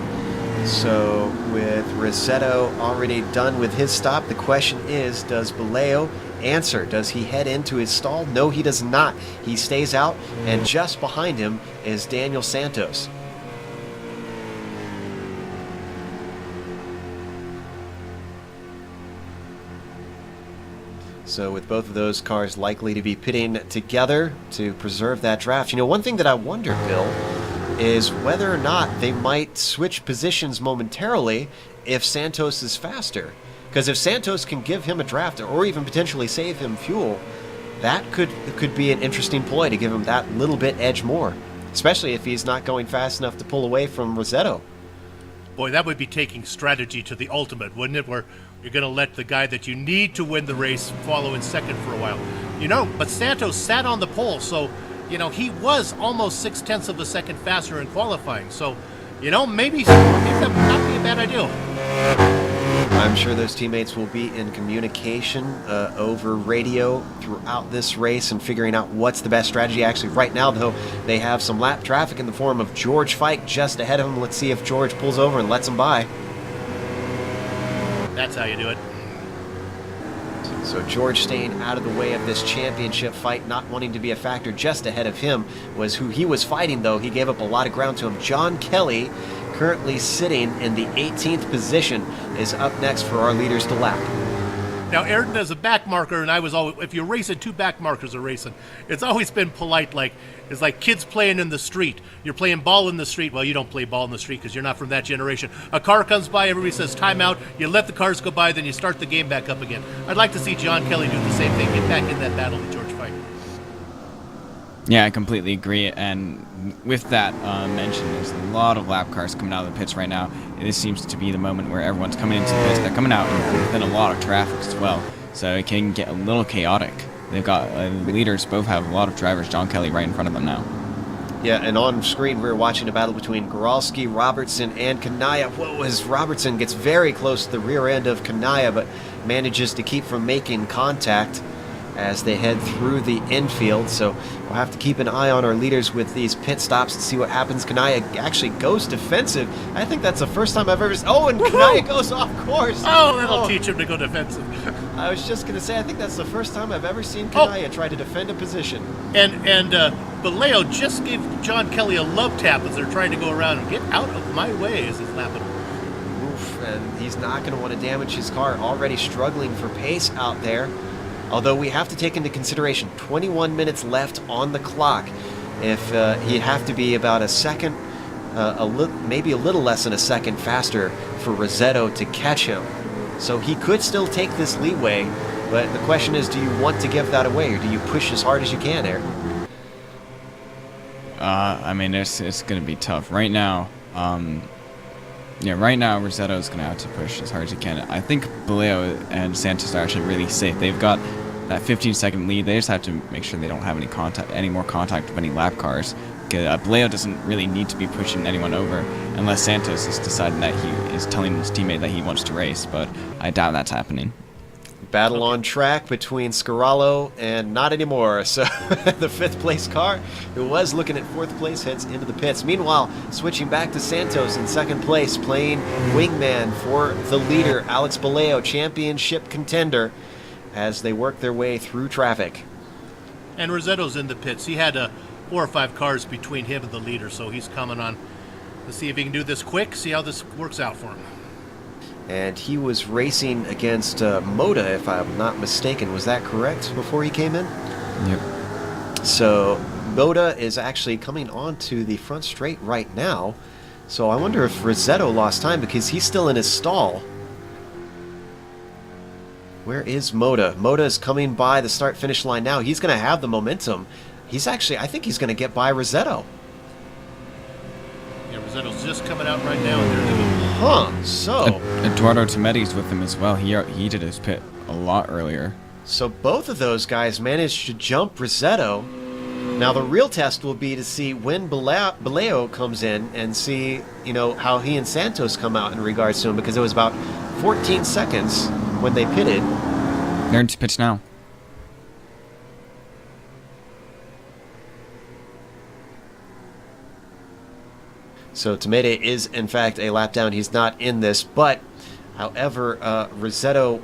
So with Rossetto already done with his stop, the question is, does Baleo answer? Does he head into his stall? No, he does not. He stays out, and just behind him is Daniel Santos. So with both of those cars likely to be pitting together to preserve that draft. You know, one thing that I wonder, Bill, is whether or not they might switch positions momentarily if Santos is faster. Because if Santos can give him a draft or even potentially save him fuel, that could be an interesting ploy to give him that little bit edge more, especially if he's not going fast enough to pull away from Rossetto. Boy, that would be taking strategy to the ultimate, wouldn't it? Where you're going to let the guy that you need to win the race follow in second for a while. You know, but Santos sat on the pole, so, you know, he was almost 0.6 of a second faster in qualifying. So, you know, maybe that would not be a bad idea. I'm sure those teammates will be in communication over radio throughout this race and figuring out what's the best strategy. Actually, right now, though, they have some lap traffic in the form of George Fike just ahead of him. Let's see if George pulls over and lets him by. That's how you do it. So George staying out of the way of this championship fight, not wanting to be a factor. Just ahead of him was who he was fighting, though. He gave up a lot of ground to him. John Kelly, currently sitting in the 18th position, is up next for our leaders to lap. Now, Ayrton as a back marker, and I was always, if you're racing, two back markers are racing. It's always been polite, it's like kids playing in the street. You're playing ball in the street. Well, you don't play ball in the street because you're not from that generation. A car comes by, everybody says timeout. You let the cars go by, then you start the game back up again. I'd like to see John Kelly do the same thing, get back in that battle with George Fike. Yeah, I completely agree. And with that mention, there's a lot of lap cars coming out of the pits right now. This seems to be the moment where everyone's coming into the pits. They're coming out within a lot of traffic as well, so it can get a little chaotic. They've got leaders, both have a lot of drivers. John Kelly right in front of them now. Yeah, and on screen we're watching a battle between Goralski, Robertson, and Kanaya. Whoa, as Robertson gets very close to the rear end of Kanaya, but manages to keep from making contact as they head through the infield. So we'll have to keep an eye on our leaders with these pit stops to see what happens. Kanaya actually goes defensive. I think that's the first time I've ever seen. Oh, and Kanaya goes off course. Oh, that'll teach him to go defensive. I was just going to say, I think that's the first time I've ever seen Kanaya try to defend a position. And Baleo just gave John Kelly a love tap as they're trying to go around and get out of my way as he's lapping him. Oof, and he's not going to want to damage his car. Already struggling for pace out there. Although we have to take into consideration 21 minutes left on the clock. If he'd have to be about a second, maybe a little less than a second faster for Rossetto to catch him. So he could still take this leeway, but the question is, do you want to give that away, or do you push as hard as you can, Eric? I mean, it's going to be tough. Right now, right now, Rossetto's going to have to push as hard as he can. I think Baleo and Santos are actually really safe. They've got that 15-second lead. They just have to make sure they don't have any more contact with any lap cars. Baleo doesn't really need to be pushing anyone over unless Santos is deciding that he is telling his teammate that he wants to race, but I doubt that's happening. Battle on track between Scarallo and not anymore. So the fifth place car, who was looking at fourth place, heads into the pits. Meanwhile, switching back to Santos in second place, playing wingman for the leader, Alex Baleo, championship contender, as they work their way through traffic. And Rossetto's in the pits. He had 4 or 5 cars between him and the leader, so he's coming on to see if he can do this quick, see how this works out for him. And he was racing against Moda, if I'm not mistaken. Was that correct, before he came in? Yep. So Moda is actually coming onto the front straight right now. So I wonder if Rossetto lost time because he's still in his stall. Where is Moda? Moda is coming by the start-finish line now. He's going to have the momentum. I think he's going to get by Rossetto. Yeah, Rossetto's just coming out right now. And there's So Eduardo Tometi's with him as well. He did his pit a lot earlier. So both of those guys managed to jump Rossetto. Now the real test will be to see when Baleo comes in and see, how he and Santos come out in regards to him, because it was about 14 seconds when they pitted. They're into pitch now. So Tomete is in fact a lap down. He's not in this, but however, Rossetto,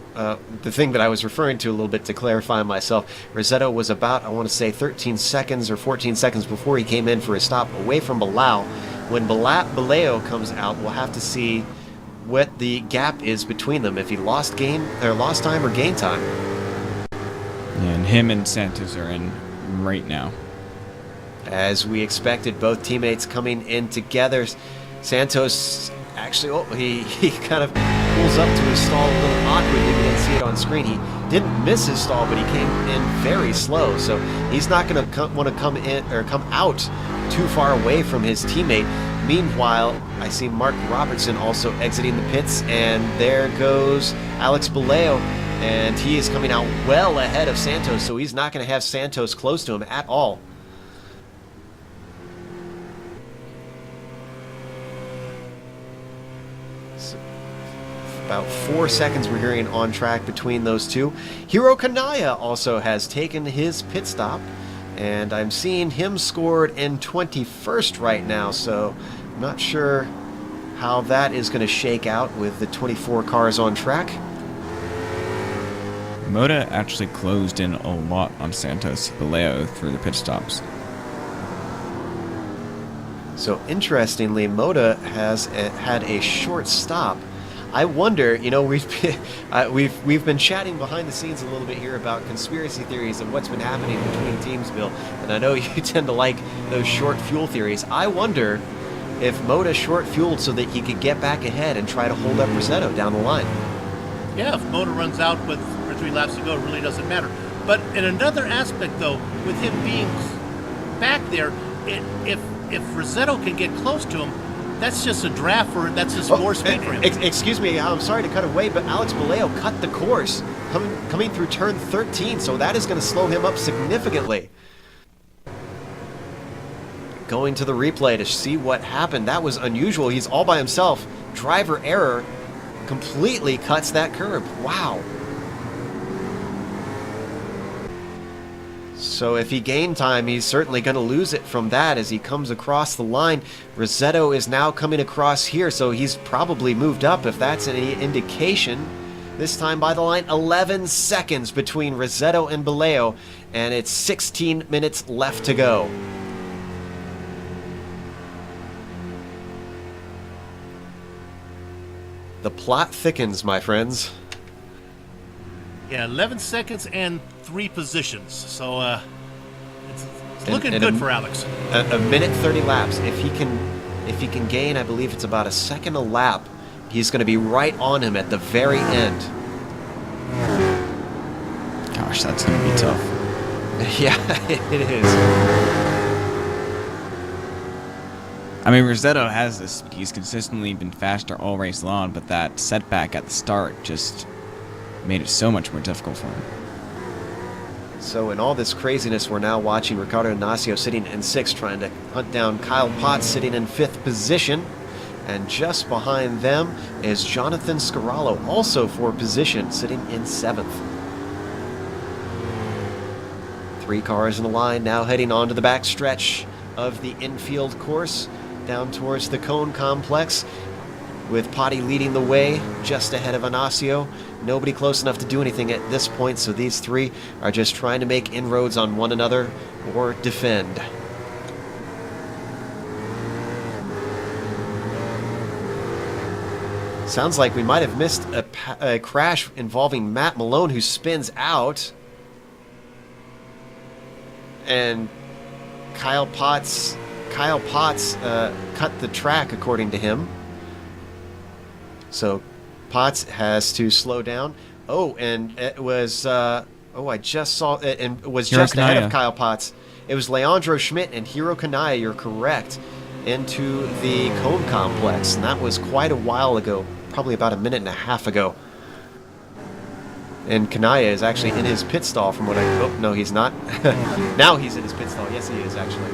the thing that I was referring to a little bit to clarify myself, Rossetto was about, I want to say 13 seconds or 14 seconds before he came in for his stop away from Bilal. When Baleo comes out, we'll have to see what the gap is between them, if he lost time or gain time. And him and Santos are in right now. As we expected, both teammates coming in together. Santos actually, he kind of pulls up to his stall a little awkwardly. We didn't see it on screen. He didn't miss his stall, but he came in very slow. So he's not going to want to come in or come out too far away from his teammate. Meanwhile, I see Mark Robertson also exiting the pits, and there goes Alex Baleo, and he is coming out well ahead of Santos, so he's not going to have Santos close to him at all. So, about 4 seconds we're hearing on track between those two. Hiro Kanaya also has taken his pit stop, and I'm seeing him scored in 21st right now, so I'm not sure how that is going to shake out with the 24 cars on track. Moda actually closed in a lot on Santos Baleo through the pit stops. So interestingly, Moda has had a short stop. I wonder, we've been chatting behind the scenes a little bit here about conspiracy theories and what's been happening between teams, Bill, and I know you tend to like those short fuel theories. I wonder if Moda short fueled so that he could get back ahead and try to hold up Rossetto down the line. Yeah, if Moda runs out with 3 laps to go, it really doesn't matter. But in another aspect, though, with him being back there, if Rossetto can get close to him, that's just a draft for that's just more speed for him. Excuse me, I'm sorry to cut away, but Alex Baleo cut the course coming through turn 13, so that is going to slow him up significantly. Going to the replay to see what happened. That was unusual. He's all by himself. Driver error completely cuts that curb. Wow. So if he gained time, he's certainly going to lose it from that as he comes across the line. Rossetto is now coming across here, so he's probably moved up if that's any indication. This time by the line, 11 seconds between Rossetto and Baleo, and it's 16 minutes left to go. The plot thickens, my friends. Yeah, 11 seconds and 3 positions. So it's looking good for Alex. A minute 30 laps. If he can gain, I believe it's about a second a lap, he's going to be right on him at the very end. Gosh, that's going to be tough. Yeah, it is. I mean, Rossetto has this. He's consistently been faster all race long, but that setback at the start just made it so much more difficult for him. So in all this craziness, we're now watching Ricardo Ignacio sitting in 6th, trying to hunt down Kyle Potts sitting in 5th position. And just behind them is Jonathan Scarallo, also for position, sitting in 7th. 3 cars in the line, now heading onto the back stretch of the infield course, down towards the cone complex, with Potty leading the way just ahead of Ignacio. Nobody close enough to do anything at this point, so these 3 are just trying to make inroads on one another or defend. Sounds like we might have missed a crash involving Matt Malone, who spins out. And Kyle Potts cut the track, according to him. So Potts has to slow down. Oh, and it was I just saw it, and it was just ahead of Kyle Potts. It was Leandro Schmidt and Hiro Kanaya, you're correct, into the cone complex, and that was quite a while ago, probably about a minute and a half ago. And Kanaya is actually in his pit stall from what I... Oh, no, he's not. Now he's in his pit stall. Yes, he is, actually.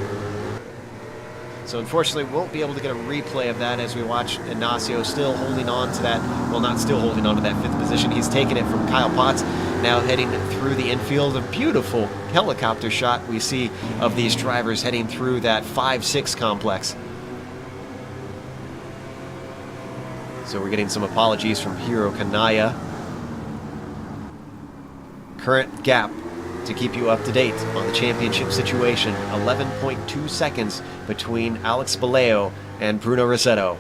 So unfortunately, we won't be able to get a replay of that as we watch Ignacio still holding on to that... Well, not still holding on to that 5th position. He's taken it from Kyle Potts, now heading through the infield. A beautiful helicopter shot we see of these drivers heading through that 5-6 complex. So we're getting some apologies from Hiro Kanaya. Current gap, to keep you up to date on the championship situation, 11.2 seconds between Alex Baleo and Bruno Rossetto.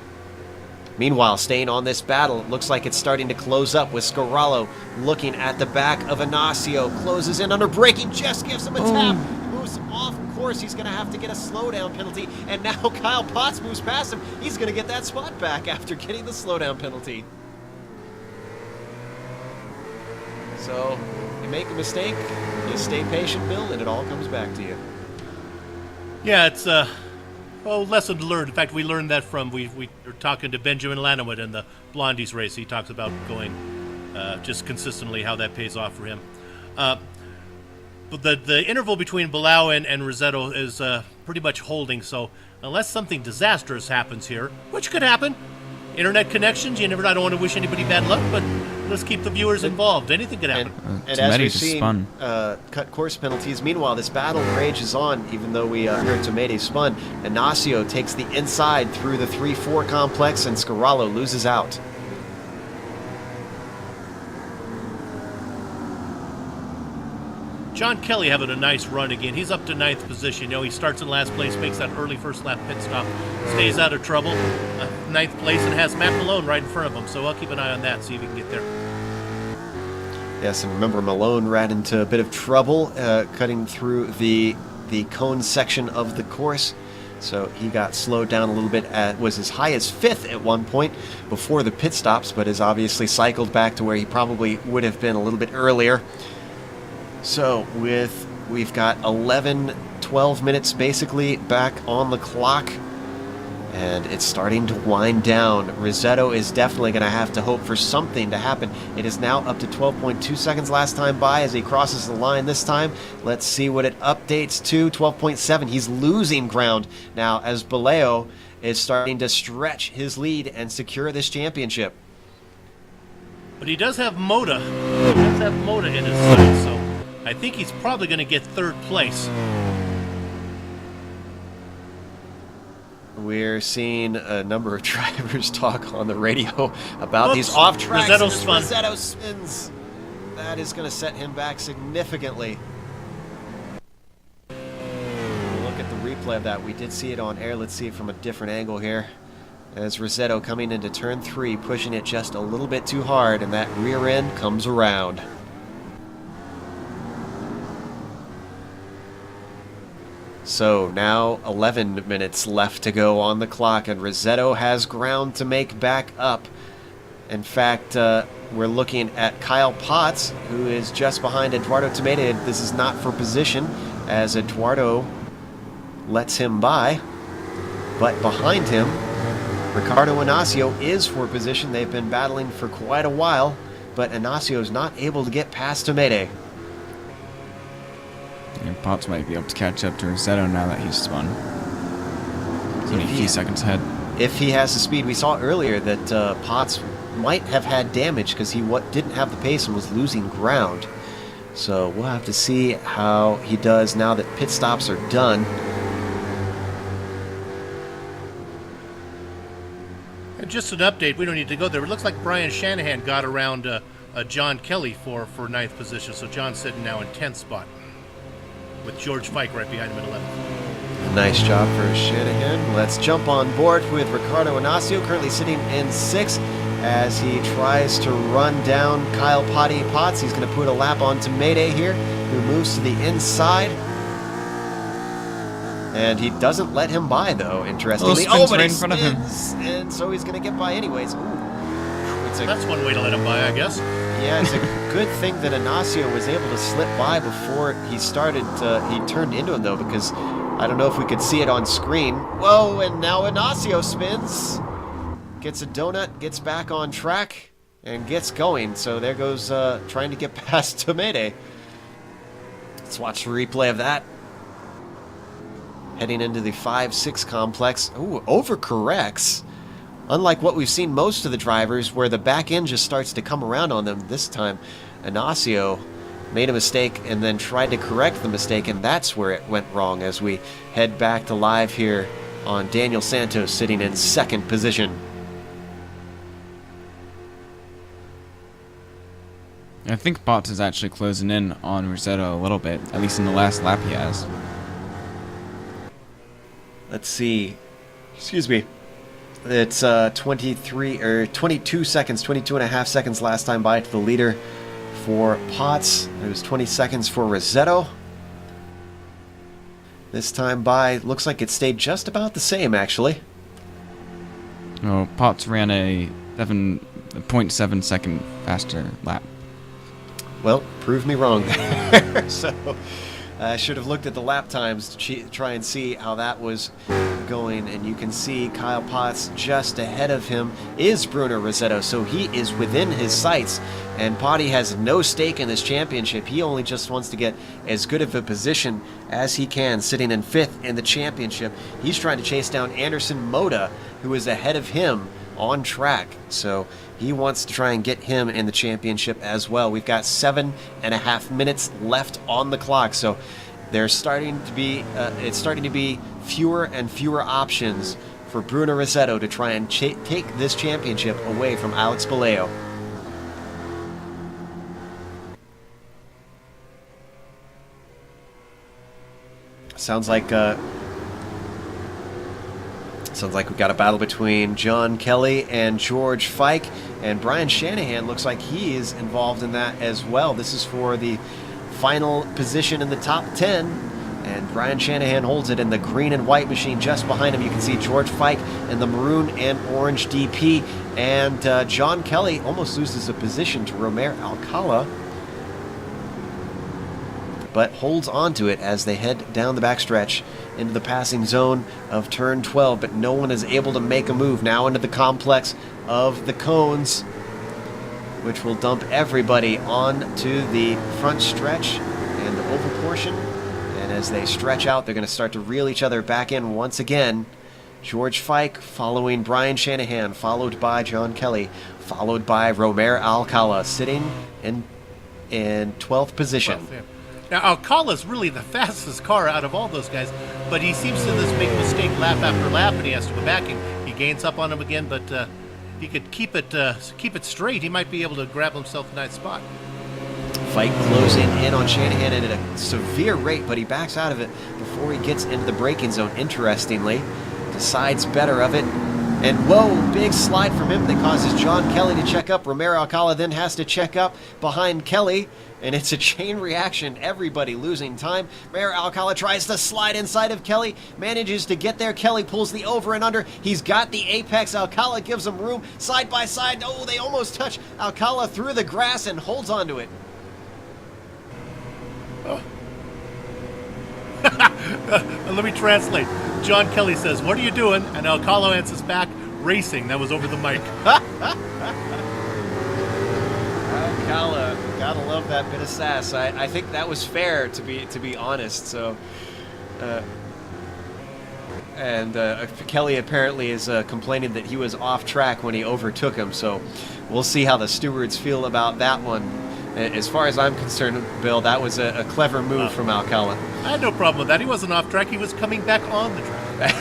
Meanwhile, staying on this battle, it looks like it's starting to close up with Scarallo looking at the back of Ignacio. Closes in under braking, just gives him a tap. Moves off course, he's going to have to get a slowdown penalty. And now Kyle Potts moves past him. He's going to get that spot back after getting the slowdown penalty. So, you make a mistake, you stay patient, Bill, and it all comes back to you. Yeah, it's lesson learned. In fact, we learned that from we were talking to Benjamin Lanowit in the Blondies race. He talks about going just consistently, how that pays off for him. But the interval between Bilbao and Rossetto is pretty much holding. So unless something disastrous happens here, which could happen, internet connections. I don't want to wish anybody bad luck, but let's keep the viewers involved. Anything could happen. And as we've seen, cut course penalties. Meanwhile, this battle rages on, even though we heard Tomede spun. Ignacio takes the inside through the 3-4 complex, and Scarallo loses out. John Kelly having a nice run again. He's up to 9th position. He starts in last place, makes that early first lap pit stop, stays out of trouble. 9th place, and has Matt Malone right in front of him. So I'll keep an eye on that, see if he can get there. Yes, and remember, Malone ran into a bit of trouble cutting through the cone section of the course. So he got slowed down a little bit, was as high as 5th at one point before the pit stops, but has obviously cycled back to where he probably would have been a little bit earlier. So we've got 12 minutes basically back on the clock, and it's starting to wind down. Rossetto is definitely going to have to hope for something to happen. It is now up to 12.2 seconds last time by as he crosses the line this time. Let's see what it updates to. 12.7. He's losing ground now as Baleo is starting to stretch his lead and secure this championship. But he does have Moda. He does have Moda in his sight, so I think he's probably going to get 3rd place. We're seeing a number of drivers talk on the radio about these off tracks. Rossetto spins. That is going to set him back significantly. We'll look at the replay of that. We did see it on air. Let's see it from a different angle here. As Rossetto coming into turn 3, pushing it just a little bit too hard, and that rear end comes around. So now 11 minutes left to go on the clock, and Rossetto has ground to make back up. In fact, we're looking at Kyle Potts, who is just behind Eduardo Tomede. This is not for position, as Eduardo lets him by. But behind him, Ricardo Ignacio is for position. They've been battling for quite a while, but Ignacio is not able to get past Tomede. And Potts might be able to catch up to Rossetto now that he's spun. He's only a few seconds ahead. If he has the speed, we saw earlier that Potts might have had damage because he didn't have the pace and was losing ground. So we'll have to see how he does now that pit stops are done. And just an update, we don't need to go there. It looks like Brian Shanahan got around John Kelly for 9th position, so John's sitting now in 10th spot, with George Fike right behind him in 11th. Nice job for Shanahan. Let's jump on board with Ricardo Ignacio, currently sitting in 6th as he tries to run down Kyle Potts. He's going to put a lap on Tomede here, who moves to the inside. And he doesn't let him by, though, interestingly. But he spins, and so he's going to get by anyways. That's one way to let him by, I guess. Yeah, it's a good thing that Ignacio was able to slip by before he started. He turned into him, though, because I don't know if we could see it on screen. Whoa, and now Ignacio spins. Gets a donut, gets back on track. and gets going. So there goes trying to get past Tomede. Let's watch the replay of that. Heading into the 5-6 complex. Ooh, overcorrects. Unlike what we've seen most of the drivers, where the back end just starts to come around on them, this time Ignacio made a mistake and then tried to correct the mistake, and that's where it went wrong as we head back to live here on Daniel Santos sitting in second position. I think Bottas is actually closing in on Rossetto a little bit, at least in the last lap he has. Let's see. Excuse me. It's 22 seconds, 22 and a half seconds last time by to the leader for Potts. It was 20 seconds for Rossetto. This time by, looks like it stayed just about the same, actually. Oh, Potts ran a 0.7 second faster lap. Well, prove me wrong there. So I should have looked at the lap times to try and see how that was going. And you can see Kyle Potts just ahead of him is Bruno Rossetto. So he is within his sights. And Potty has no stake in this championship. He only just wants to get as good of a position as he can, sitting in 5th in the championship. He's trying to chase down Anderson Moda, who is ahead of him on track. So he wants to try and get him in the championship as well. We've got 7.5 minutes left on the clock, so there's starting to be it's starting to be fewer and fewer options for Bruno Rossetto to try and take this championship away from Alex Baleo. Sounds like we've got a battle between John Kelly and George Fike, and Brian Shanahan looks like he is involved in that as well. This is for the final position in the top 10, and Brian Shanahan holds it in the green and white machine. Just behind him you can see George Fike in the maroon and orange DP, and John Kelly almost loses a position to Romer Alcala, but holds on to it as they head down the backstretch into the passing zone of turn 12, but no one is able to make a move now into the complex of the cones, which will dump everybody onto the front stretch and the oval portion. And as they stretch out, they're going to start to reel each other back in once again. George Fike following Brian Shanahan, followed by John Kelly, followed by Romer Alcala, sitting in 12th position. Now, Alcala's really the fastest car out of all those guys, but he seems to just make a mistake lap after lap, and he has to go back, and he gains up on him again, but he could keep it straight. He might be able to grab himself a nice spot. Fike closing in on Shanahan at a severe rate, but he backs out of it before he gets into the braking zone, interestingly. Decides better of it. And whoa, big slide from him that causes John Kelly to check up. Romer Alcala then has to check up behind Kelly, and it's a chain reaction. Everybody losing time. Romer Alcala tries to slide inside of Kelly, manages to get there. Kelly pulls the over and under. He's got the apex. Alcala gives him room. Side by side. Oh, they almost touch. Alcala through the grass and holds onto it. Oh. Let me translate. John Kelly says, "What are you doing?" And Alcala answers back, "Racing." That was over the mic. Alcala, gotta love that bit of sass. I think that was fair, to be honest. So, Kelly apparently is complaining that he was off track when he overtook him. So, we'll see how the stewards feel about that one. As far as I'm concerned, Bill, that was a clever move from Alcala. I had no problem with that. He wasn't off track. He was coming back on the track.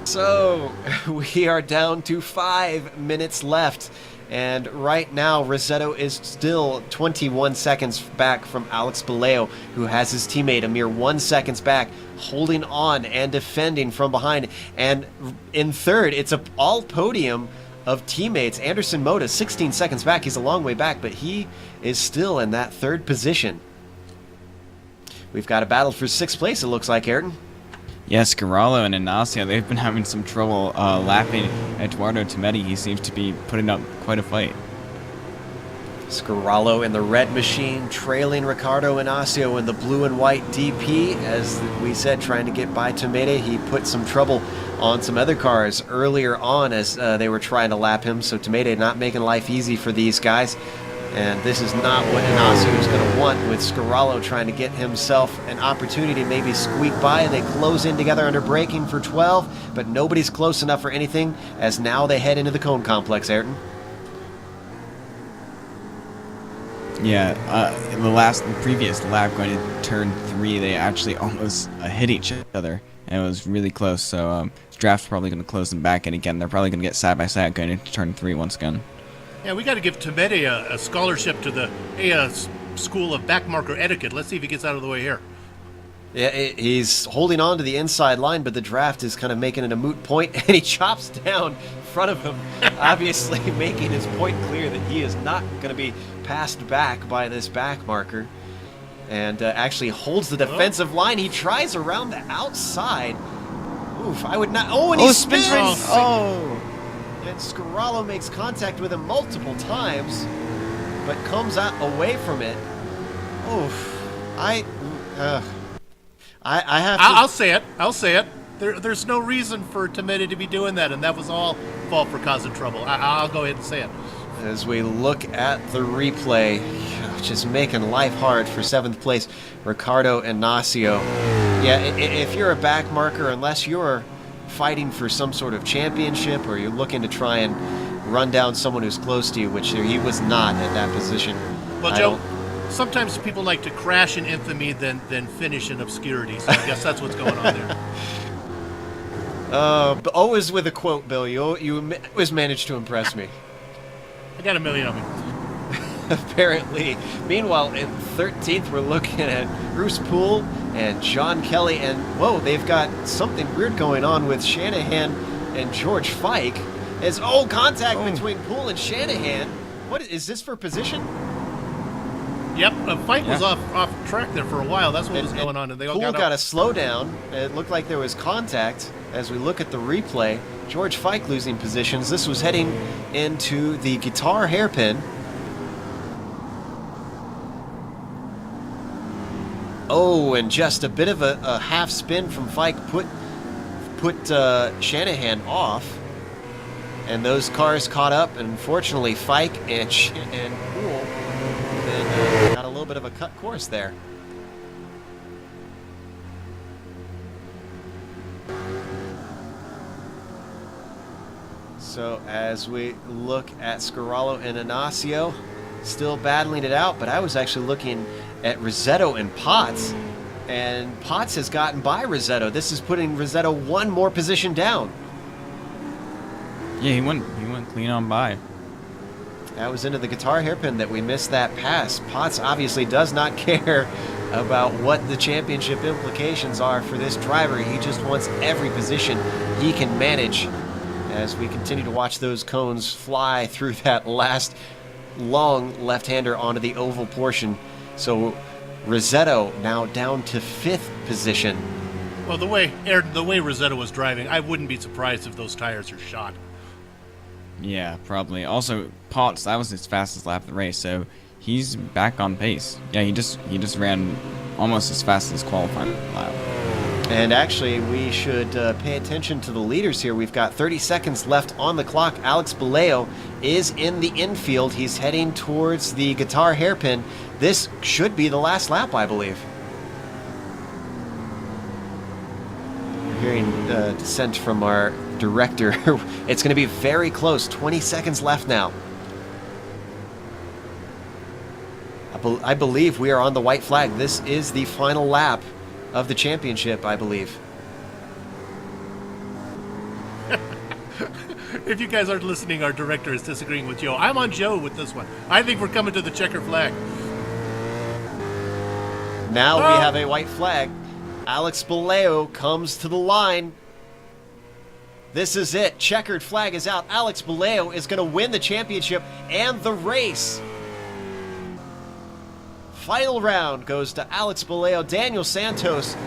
So, we are down to 5 minutes left. And right now, Rossetto is still 21 seconds back from Alex Baleo, who has his teammate a mere 1 second back, holding on and defending from behind. And in third, it's a all podium of teammates. Anderson Moda, 16 seconds back. He's a long way back, but he is still in that third position. We've got a battle for 6th place, it looks like, Ayrton. Yes, Garalo and Ignacio, they've been having some trouble lapping Eduardo Tomedi. He seems to be putting up quite a fight. Scarallo in the red machine, trailing Ricardo Inacio in the blue and white DP. As we said, trying to get by Tomede. He put some trouble on some other cars earlier on as they were trying to lap him. So Tomede not making life easy for these guys. And this is not what Inacio is going to want, with Scarallo trying to get himself an opportunity to maybe squeak by. They close in together under braking for 12, but nobody's close enough for anything as now they head into the cone complex, Ayrton. Yeah, the previous lap going to turn 3, they actually almost hit each other, and it was really close. So Draft's probably going to close them back, and again, they're probably going to get side by side going into turn 3 once again. Yeah, we got to give Tomede a scholarship to the School of Backmarker Etiquette. Let's see if he gets out of the way here. Yeah, he's holding on to the inside line, but the Draft is kind of making it a moot point, and he chops down in front of him, obviously making his point clear that he is not going to be passed back by this back marker, and actually holds the defensive line. He tries around the outside. Oof, I would not. Oh, and he spins right. Oh, and Scarallo makes contact with him multiple times, but comes out away from it. Oof, I have to. I'll say it. I'll say it. There's no reason for Tomede to be doing that, and that was all fault for causing trouble. I'll go ahead and say it. As we look at the replay, just making life hard for 7th place Ricardo Inacio. Yeah, if you're a back marker, unless you're fighting for some sort of championship or you're looking to try and run down someone who's close to you, which he was not at that position. Well, Joe, sometimes people like to crash in infamy than finish in obscurity, so I guess that's what's going on there. But always with a quote, Bill. You always managed to impress me. I got a million of them. Apparently. Meanwhile, in 13th, we're looking at Bruce Poole and John Kelly, and whoa, they've got something weird going on with Shanahan and George Fike. As contact between Poole and Shanahan. What is this for position? Yep, Fike was off track there for a while. That's what was going on, and they all Poole got a slowdown. It looked like there was contact. As we look at the replay, George Fike losing positions. This was heading into the guitar hairpin. Oh, and just a bit of a half spin from Fike put Shanahan off, and those cars caught up. And unfortunately, Fike and Poole then got a little bit of a cut course there. So as we look at Scarallo and Inacio, still battling it out, but I was actually looking at Rossetto and Potts, and Potts has gotten by Rossetto. This is putting Rossetto one more position down. Yeah, he went clean on by. That was into the guitar hairpin that we missed that pass. Potts obviously does not care about what the championship implications are for this driver. He just wants every position he can manage as we continue to watch those cones fly through that last long left-hander onto the oval portion. So Rossetto now down to 5th position. Well, the way Rossetto was driving, I wouldn't be surprised if those tires are shot. Yeah, probably. Also, Potts, that was his fastest lap of the race, so he's back on pace. Yeah, he just ran almost as fast as qualifying lap. And actually, we should pay attention to the leaders here. We've got 30 seconds left on the clock. Alex Baleo is in the infield. He's heading towards the guitar hairpin. This should be the last lap, I believe. We're hearing dissent from our director. It's going to be very close. 20 seconds left now. I believe we are on the white flag. This is the final lap of the championship, I believe. If you guys aren't listening, our director is disagreeing with Joe. I'm on Joe with this one. I think we're coming to the checker flag. Now we have a white flag. Alex Baleo comes to the line. This is it. Checkered flag is out. Alex Baleo is going to win the championship and the race. Final round goes to Alex Baleo. Daniel Santos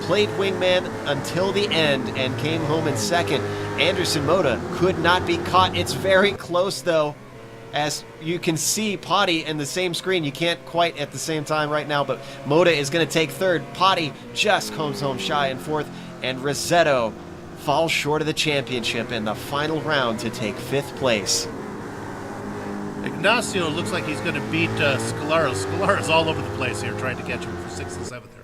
played wingman until the end and came home in second. Anderson Moda could not be caught. It's very close, though. as you can see Potty in the same screen. You can't quite at the same time right now, but Moda is going to take third. Potty just comes home shy in fourth, and Rossetto falls short of the championship in the final round to take fifth place. Ignacio looks like he's going to beat Scalaro. Scalaro's all over the place here, trying to catch him for 6th and 7th here.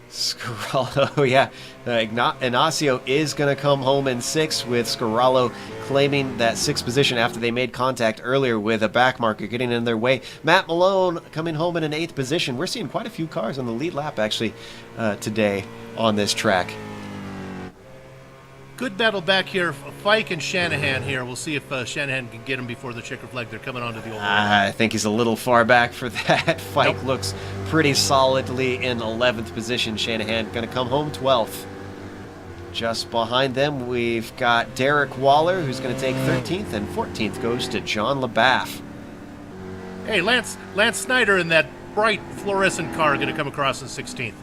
Scarallo, yeah. Ignacio is going to come home in 6th, with Scarallo claiming that 6th position after they made contact earlier with a back marker getting in their way. Matt Malone coming home in an 8th position. We're seeing quite a few cars on the lead lap, actually, today on this track. Good battle back here. Fike and Shanahan here. We'll see if Shanahan can get him before the checker flag. They're coming onto the oval. I think he's a little far back for that. Fike looks pretty solidly in 11th position. Shanahan going to come home 12th. Just behind them, we've got Derek Waller, who's going to take 13th, and 14th goes to John LaBaff. Hey, Lance Snyder in that bright fluorescent car going to come across in 16th.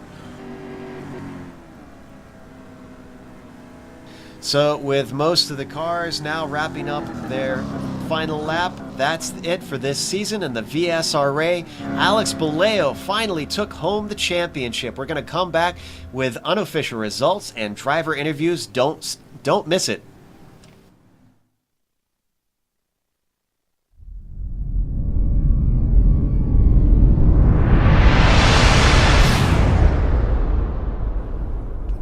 So with most of the cars now wrapping up their final lap, that's it for this season in the VSRA. Alex Baleo finally took home the championship. We're going to come back with unofficial results and driver interviews. Don't miss it.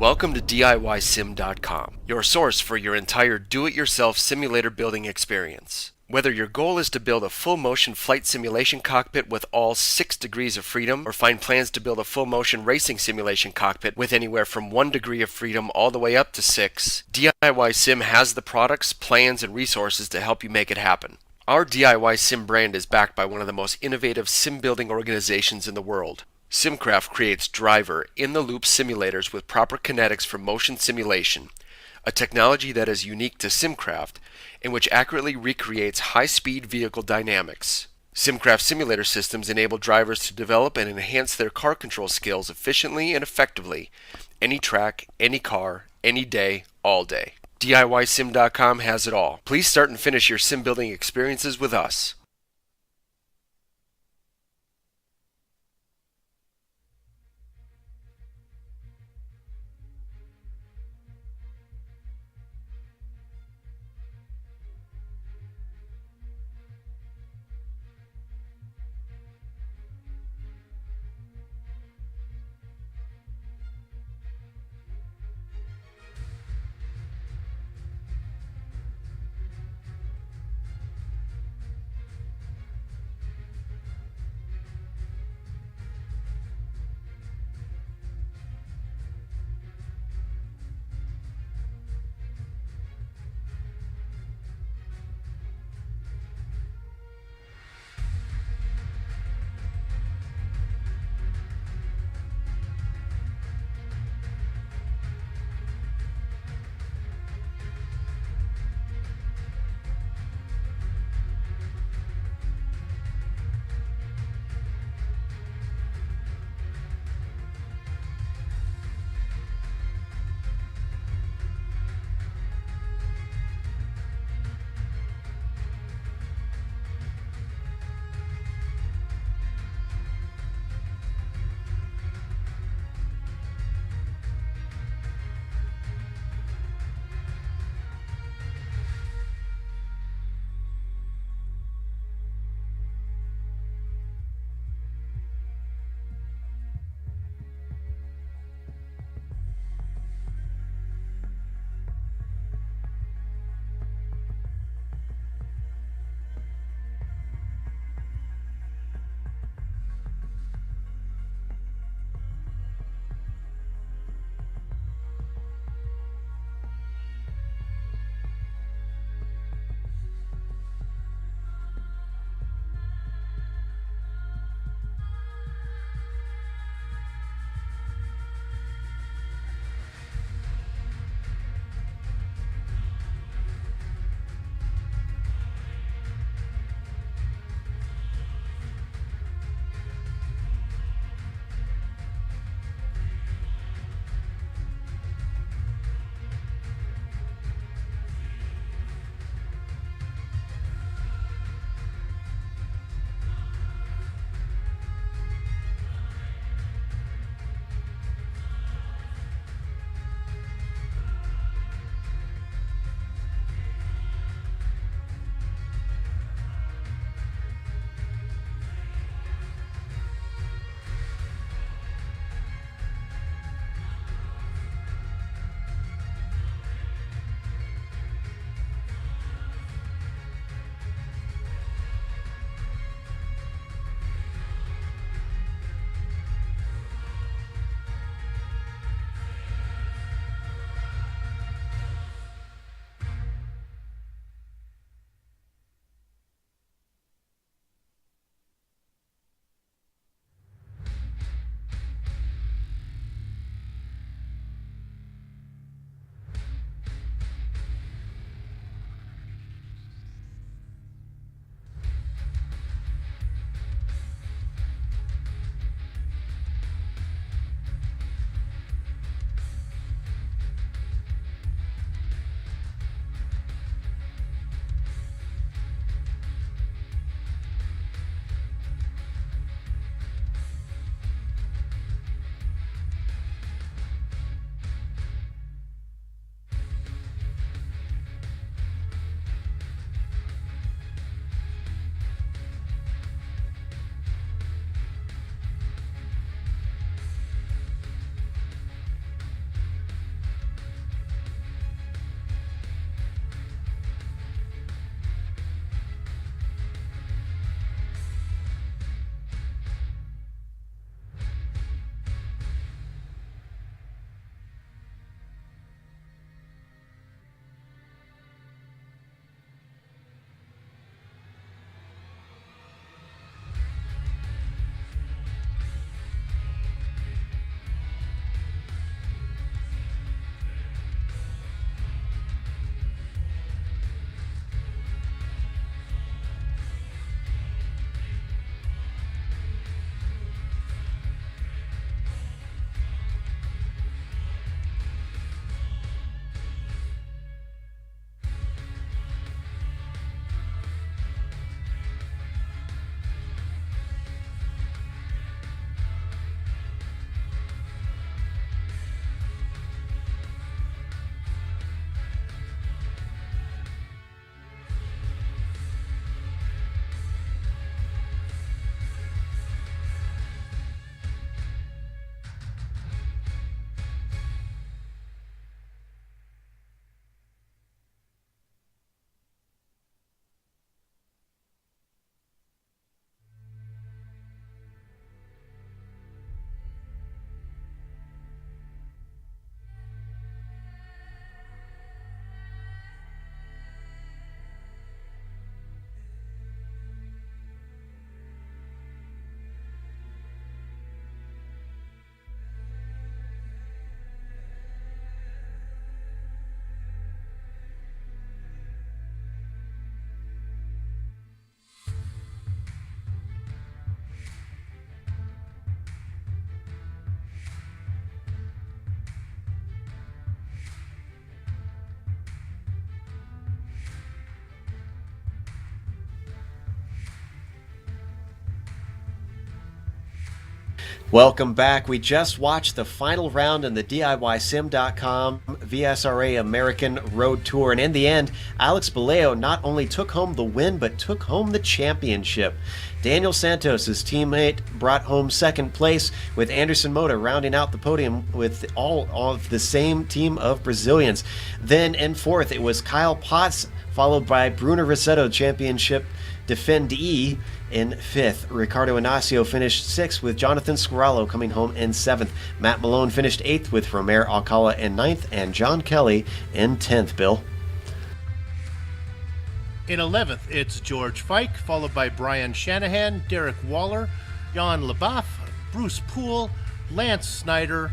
Welcome to DIYSim.com, your source for your entire do-it-yourself simulator building experience. Whether your goal is to build a full-motion flight simulation cockpit with all 6 degrees of freedom, or find plans to build a full-motion racing simulation cockpit with anywhere from 1 degree of freedom all the way up to 6, DIY Sim has the products, plans, and resources to help you make it happen. Our DIY Sim brand is backed by one of the most innovative sim-building organizations in the world. Simcraft creates driver, in-the-loop simulators with proper kinetics for motion simulation, a technology that is unique to Simcraft and which accurately recreates high-speed vehicle dynamics. Simcraft simulator systems enable drivers to develop and enhance their car control skills efficiently and effectively, any track, any car, any day, all day. DIYSim.com has it all. Please start and finish your sim building experiences with us. Welcome back. We just watched the final round in the DIYSim.com VSRA American Road Tour, and in the end, Alex Baleo not only took home the win, but took home the championship. Daniel Santos, his teammate, brought home second place, with Anderson Moda rounding out the podium with all of the same team of Brazilians. Then in fourth, it was Kyle Potts, followed by Bruno Rossetto, championship defendee, in fifth. Ricardo Inacio finished sixth, with Jonathan Squirrello coming home in seventh. Matt Malone finished eighth, with Romer Alcala in ninth, and John Kelly in 10th, Bill. In 11th, it's George Fike, followed by Brian Shanahan, Derek Waller, Jan LeBoff, Bruce Poole, Lance Snyder,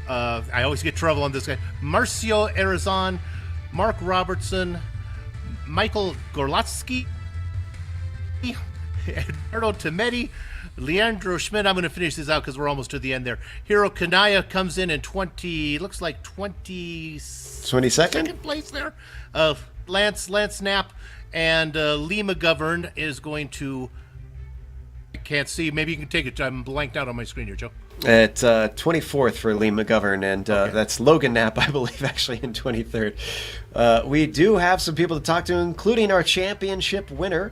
I always get trouble on this guy, Marcio Arizon, Mark Robertson, Michael Gorlatsky, Eduardo Temetti, Leandro Schmidt. I'm going to finish this out because we're almost to the end there. Hiro Kanaya comes in 22nd place there. Lance Knapp and Lee McGovern is going to, I can't see, maybe you can take it. I'm blanked out on my screen here, Joe. At 24th for Lee McGovern, and Okay. That's Logan Knapp, I believe, actually in 23rd. We do have some people to talk to, including our championship winner,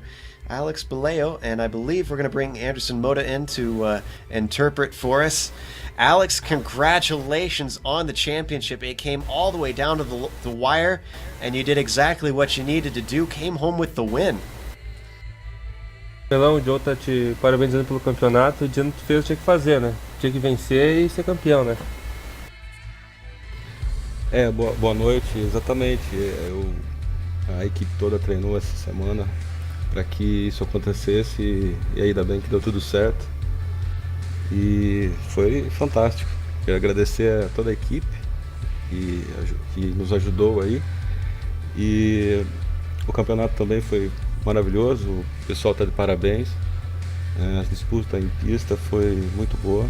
Alex Baleo, and I believe we're going to bring Anderson Moda in to interpret for us. Alex, congratulations on the championship. It came all the way down to the wire, and you did exactly what you needed to do. Came home with the win. Pelão, o Joe tá te parabenizando pelo campeonato, dizendo que tu fez o que tinha que fazer, né? Tinha que vencer e ser campeão, né? Boa noite, exatamente. A equipe toda treinou essa semana para que isso acontecesse e ainda bem que deu tudo certo. E foi fantástico. Quero agradecer a toda a equipe que nos ajudou aí. E o campeonato também foi maravilhoso, o pessoal está de parabéns. A disputa em pista foi muito boa.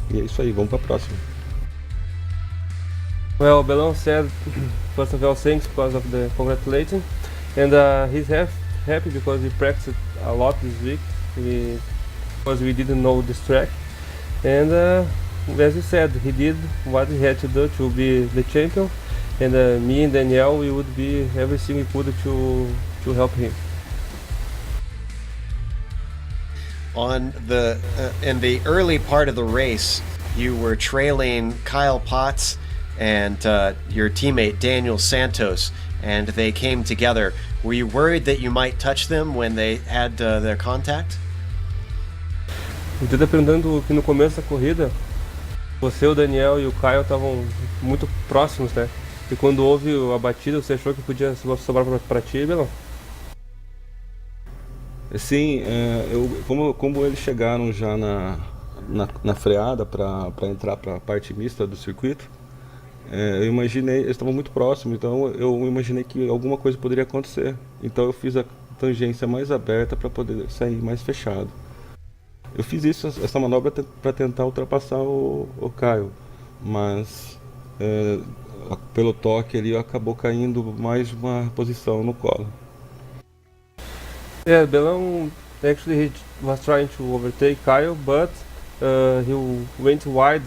E é isso aí, vamos para a próxima. Well, Belão said, first of all, thanks because of the congratulating, and he's happy because he practiced a lot this week because we didn't know this track, and as he said, he did what he had to do to be the champion, and me and Danielle, we would be everything we could to help him. On the in the early part of the race, you were trailing Kyle Potts and your teammate Daniel Santos, and they came together. Were you worried that you might touch them when they had their contact? Então tá perguntando que no começo da corrida, você, o Daniel e o Kyle estavam muito próximos, né? E quando houve a batida, você achou que podia sobrar pra ti, Belão? Sim, como eles chegaram já na freada para entrar para a parte mista do circuito, eu imaginei, eles estavam muito próximos, então eu imaginei que alguma coisa poderia acontecer. Então eu fiz a tangência mais aberta para poder sair mais fechado. Eu fiz essa manobra para tentar ultrapassar o Caio, mas pelo toque ele acabou caindo mais uma posição no colo. Yeah, Belão actually he was trying to overtake Kyle, but he went wide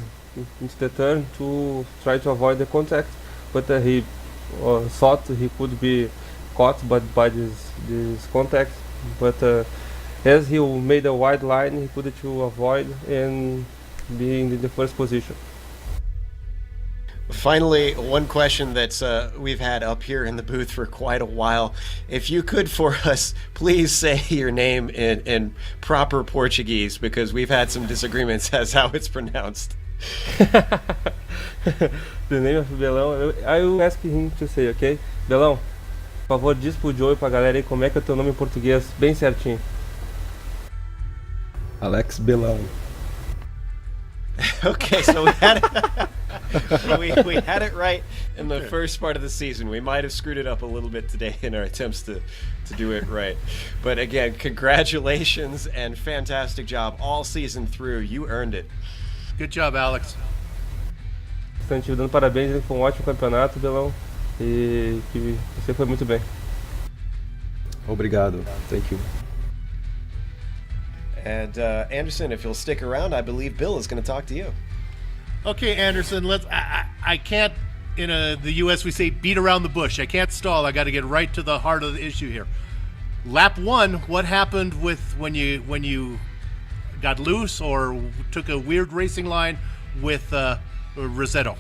into the turn to try to avoid the contact, but he thought he could be caught by this contact, but as he made a wide line, he could to avoid and be in the first position. Finally, one question that we've had up here in the booth for quite a while. If you could, for us, please say your name in proper Portuguese, because we've had some disagreements as how it's pronounced. The name of Belão, I will ask him to say, okay? Belão, por favor, diz pro Joe e pra galera aí como é que é o teu nome em português, bem certinho. Alex Belão. Okay, so we had it, we had it right in the first part of the season. We might have screwed it up a little bit today in our attempts to do it right. But again, congratulations and fantastic job all season through. You earned it. Good job, Alex. Estão te dando parabéns, ele foi um ótimo campeonato, Belão, e que você foi muito bem. Obrigado. Thank you. And Anderson, if you'll stick around, I believe Bill is going to talk to you. Okay, Anderson, I can't, in the U.S. we say beat around the bush. I can't stall. I got to get right to the heart of the issue here. Lap 1, what happened with when you got loose or took a weird racing line with Rossetto?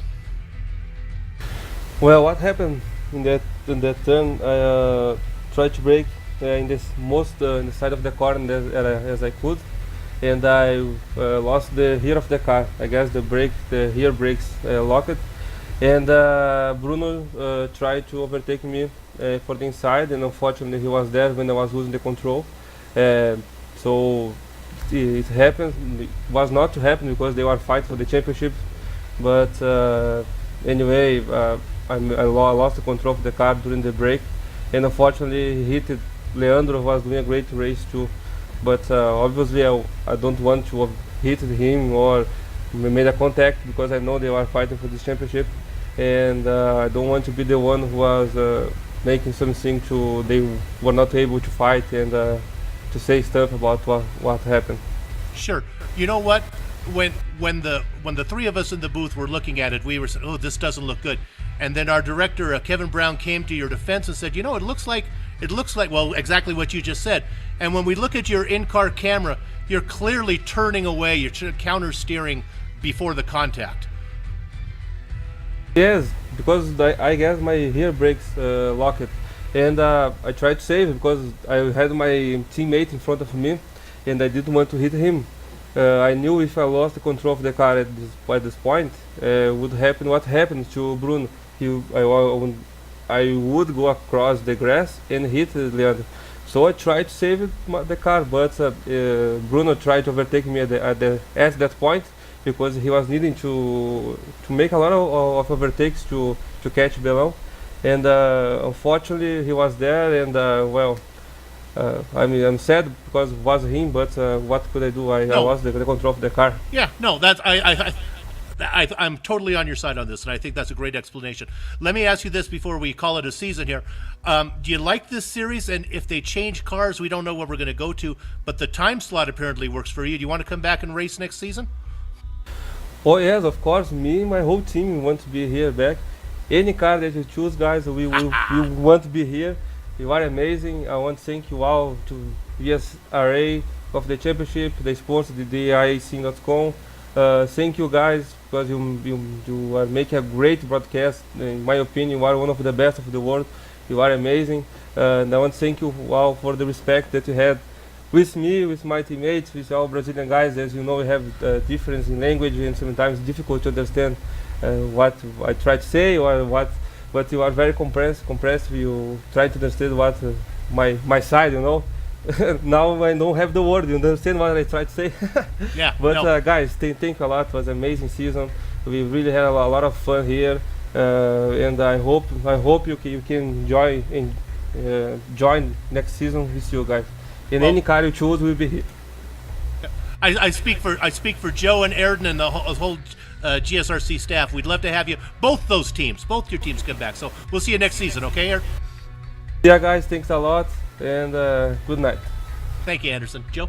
Well, what happened in that turn? I tried to brake in this most in the side of the corner as I could, and I lost the rear of the car. I guess the rear brakes locked, and Bruno tried to overtake me for the inside, and unfortunately he was there when I was losing the control. So it happened. It was not to happen because they were fighting for the championship, but anyway, I lost the control of the car during the break, and unfortunately he hit it. Leandro was doing a great race too, but obviously I don't want to hit him or made a contact because I know they were fighting for this championship, and I don't want to be the one who was making something they were not able to fight and to say stuff about what happened. Sure. You know what? When the three of us in the booth were looking at it, we were saying, "Oh, this doesn't look good," and then our director Kevin Brown came to your defense and said, "You know, it looks like well, exactly what you just said." And when we look at your in-car camera, you're clearly turning away. You're counter steering before the contact. Yes, because I guess my rear brakes locked, and I tried to save because I had my teammate in front of me, and I didn't want to hit him. I knew if I lost the control of the car at this point, would happen what happened to Bruno. I would go across the grass and hit Leandro. So I tried to save the car, but Bruno tried to overtake me at that point because he was needing to make a lot of overtakes to catch Belão, and unfortunately he was there, and I'm sad because it was him, but what could I do? I lost the control of the car. Yeah, no, that's I'm totally on your side on this, and I think that's a great explanation. Let me ask you this before we call it a season here. Do you like this series? And if they change cars, we don't know what we're going to go to, but the time slot apparently works for you. Do you want to come back and race next season? Oh yes, of course. Me and my whole team want to be here back. Any car that you choose, guys, we want to be here. You are amazing. I want to thank you all to VSRA of the championship. They sponsored the IAC.com. Thank you guys because you are making a great broadcast. In my opinion, you are one of the best of the world. You are amazing, and I want to thank you all for the respect that you had with me, with my teammates, with all Brazilian guys. As you know, we have difference in language and sometimes difficult to understand what I try to say or what. But you are very compressed. You try to understand what my side, you know. Now I don't have the word. You understand what I try to say? Yeah. But no. Guys, thank you a lot. It was an amazing season. We really had a lot of fun here, and I hope you can join next season with you guys. In any car you choose, we'll be here. I speak for Joe and Ayrton and the whole GSRC staff. We'd love to have you, both your teams come back. So we'll see you next season, okay, Ayrton? Yeah, guys, thanks a lot, and good night. Thank you, Anderson. Joe?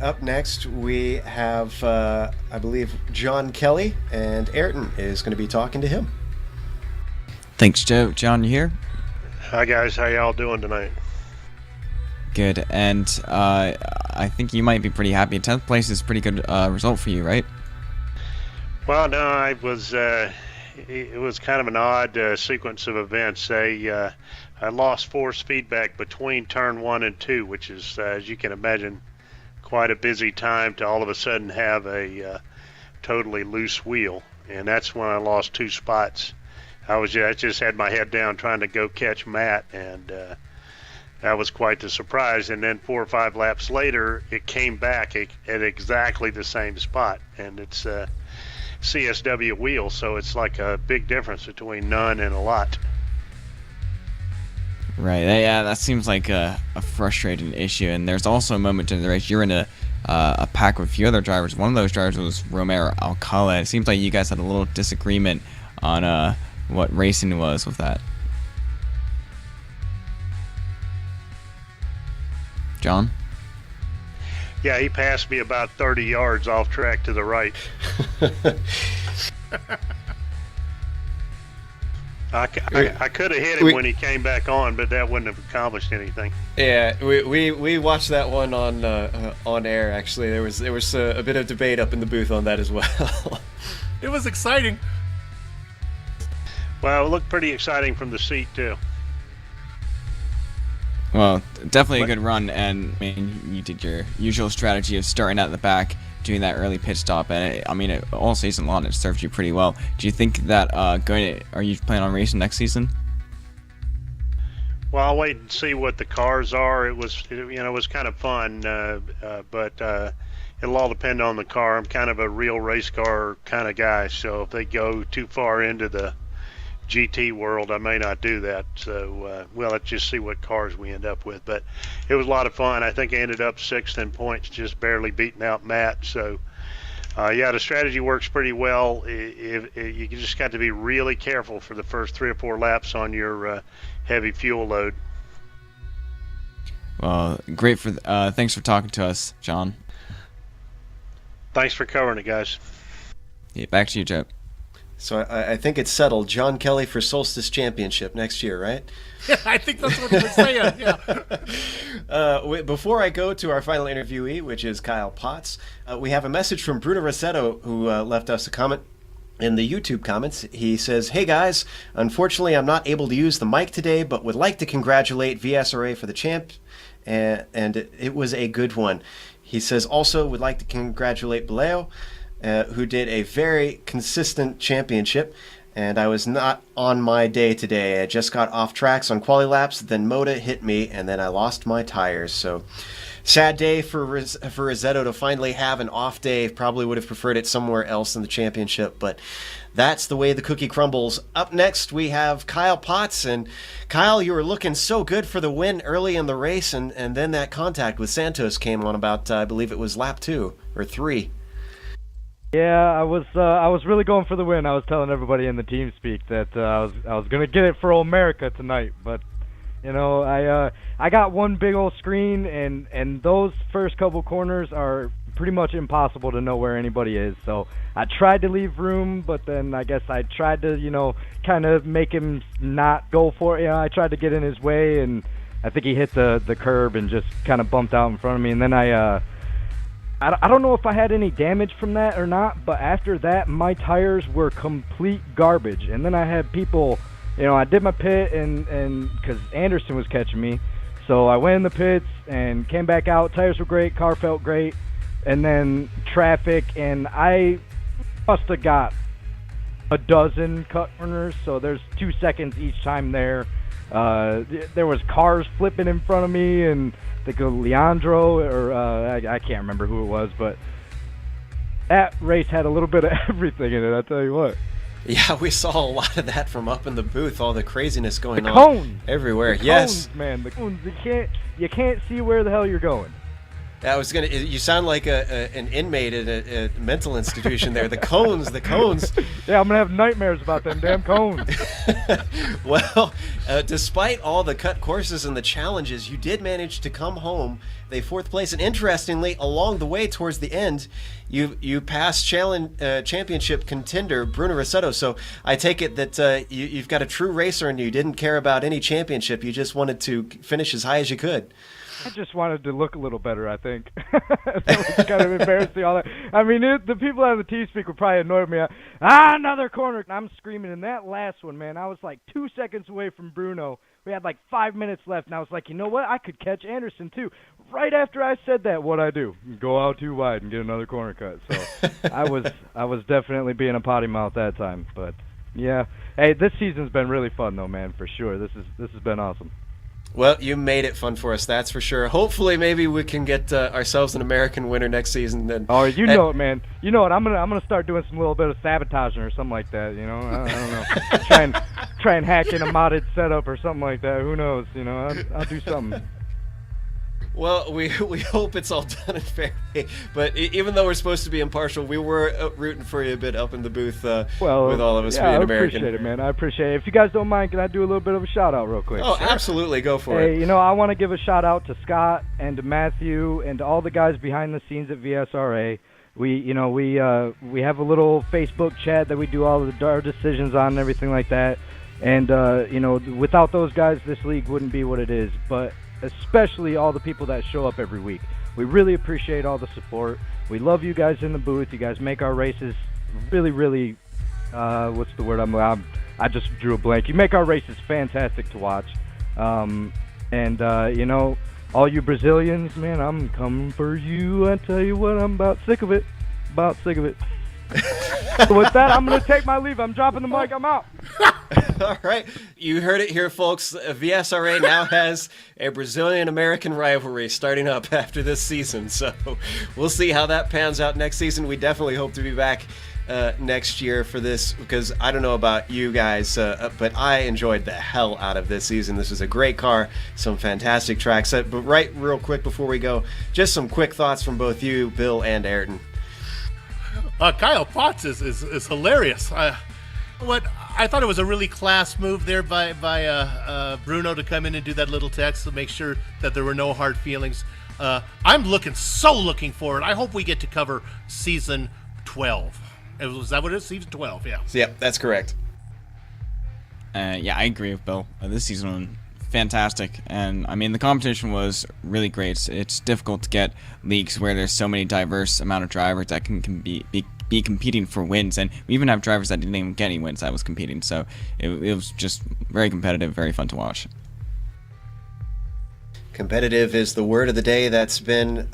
Up next, we have, I believe, John Kelly, and Ayrton is going to be talking to him. Thanks, Joe. John, you here? Hi, guys. How y'all doing tonight? Good. And I think you might be pretty happy. 10th place is a pretty good result for you, right? Well, no, it was kind of an odd sequence of events. I lost force feedback between turn 1 and 2, which is, as you can imagine, quite a busy time to all of a sudden have a totally loose wheel, and that's when I lost 2 spots. I just had my head down trying to go catch Matt, and that was quite the surprise. And then 4 or 5 laps later, it came back at exactly the same spot, and it's a CSW wheel, so it's like a big difference between none and a lot. Right. Yeah, that seems like a frustrating issue. And there's also a moment in the race you're in a pack with a few other drivers. One of those drivers was Romero Alcala. It seems like you guys had a little disagreement on what racing was with that. John? Yeah, he passed me about 30 yards off track to the right. I could have hit him when he came back on, but that wouldn't have accomplished anything. Yeah, we watched that one on air. Actually, there was a bit of debate up in the booth on that as well. It was exciting. Well, it looked pretty exciting from the seat too. Well, definitely a good run, and I mean, you did your usual strategy of starting at the back, doing that early pit stop, and all season long it served you pretty well. Do you think that are you planning on racing next season? Well, I'll wait and see what the cars are. It was kind of fun, but it'll all depend on the car. I'm kind of a real race car kind of guy, so if they go too far into the GT world, I may not do that. So let's just see what cars we end up with. But it was a lot of fun. I think I ended up 6th in points, just barely beating out Matt. So the strategy works pretty well. You just got to be really careful for the first 3 or 4 laps on your heavy fuel load. Well, great thanks for talking to us, John. Thanks for covering it, guys. Yeah, back to you, Joe. So I think it's settled. John Kelly for Solstice Championship next year, right? Yeah, I think that's what he was saying. Yeah. Before I go to our final interviewee, which is Kyle Potts, we have a message from Bruno Rossetto, who left us a comment in the YouTube comments. He says, "Hey guys, unfortunately I'm not able to use the mic today, but would like to congratulate VSRA for the champ, and it was a good one." He says also would like to congratulate Baleo, who did a very consistent championship, and I was not on my day today. I just got off tracks on quali laps, then Moda hit me, and then I lost my tires. So sad day for Rossetto to finally have an off day. Probably would have preferred it somewhere else in the championship, but that's the way the cookie crumbles. Up next, we have Kyle Potts, and Kyle, you were looking so good for the win early in the race, and then that contact with Santos came on about, I believe it was lap 2 or 3. Yeah, I was really going for the win. I was telling everybody in the team speak that I was gonna get it for Old America tonight, but I got one big old screen, and those first couple corners are pretty much impossible to know where anybody is. So I tried to leave room, but then I guess I tried to kind of make him not go for it. I tried to get in his way, and I think he hit the curb and just kind of bumped out in front of me, and then I don't know if I had any damage from that or not, but after that, my tires were complete garbage. And then I had people, I did my pit, and because Anderson was catching me, so I went in the pits and came back out. Tires were great, car felt great, and then traffic, and I must have got a dozen cut corners, so there's 2 seconds each time there. There was cars flipping in front of me, and I think Leandro, or I can't remember who it was, but that race had a little bit of everything in it, I tell you what. Yeah, we saw a lot of that from up in the booth, all the craziness going on everywhere. The yes, cones, man, the cones. You can't see where the hell you're going. You sound like an inmate at a mental institution there. The cones. Yeah, I'm gonna have nightmares about them damn cones. Well, despite all the cut courses and the challenges, you did manage to come home. The 4th place, and interestingly, along the way towards the end, you passed championship contender Bruno Rossetto. So I take it that you've got a true racer, and you didn't care about any championship. You just wanted to finish as high as you could. I just wanted to look a little better, I think. That was kind of embarrassing, all that. I mean, the people on the TeamSpeak were probably annoyed me. Another corner. And I'm screaming. In that last one, man, I was like 2 seconds away from Bruno. We had like 5 minutes left, and I was like, you know what? I could catch Anderson, too. Right after I said that, what'd I do? Go out too wide and get another corner cut. So I was definitely being a potty mouth that time. But, yeah. Hey, this season's been really fun, though, man, for sure. This has been awesome. Well, you made it fun for us, that's for sure. Hopefully, maybe we can get ourselves an American winner next season. Then. Oh, you know it, man. You know it. I'm gonna start doing some little bit of sabotaging or something like that. I don't know. try and hack in a modded setup or something like that. Who knows? I'll do something. Well, we hope it's all done in fair way. But even though we're supposed to be impartial, we were rooting for you a bit up in the booth with all of us being American. I appreciate it, man. I appreciate it. If you guys don't mind, can I do a little bit of a shout-out real quick? Oh, sure. Absolutely. Go for it. Hey, I want to give a shout-out to Scott and to Matthew and to all the guys behind the scenes at VSRA. We have a little Facebook chat that we do all of our decisions on and everything like that. And, without those guys, this league wouldn't be what it is. But especially all the people that show up every week. We really appreciate all the support. We love you guys in the booth. You guys make our races really, really, what's the word? I just drew a blank. You make our races fantastic to watch. All you Brazilians, man, I'm coming for you. I tell you what, I'm about sick of it. So with that, I'm going to take my leave. I'm dropping the mic. I'm out. All right. You heard it here, folks. VSRA now has a Brazilian-American rivalry starting up after this season. So we'll see how that pans out next season. We definitely hope to be back next year for this, because I don't know about you guys, but I enjoyed the hell out of this season. This was a great car, some fantastic tracks. But real quick before we go, just some quick thoughts from both you, Bill and Ayrton. Kyle Potts is hilarious. I thought it was a really class move there by Bruno to come in and do that little text to make sure that there were no hard feelings. I'm looking forward. I hope we get to cover season 12. Was that what it is? Season 12, yeah. Yep, that's correct. Yeah, I agree with Bill. This season was fantastic, and I mean the competition was really great. It's difficult to get leagues where there's so many diverse amount of drivers that can be competing for wins, and we even have drivers that didn't even get any wins that was competing. So it was just very competitive, very fun to watch. Competitive is the word of the day. That's been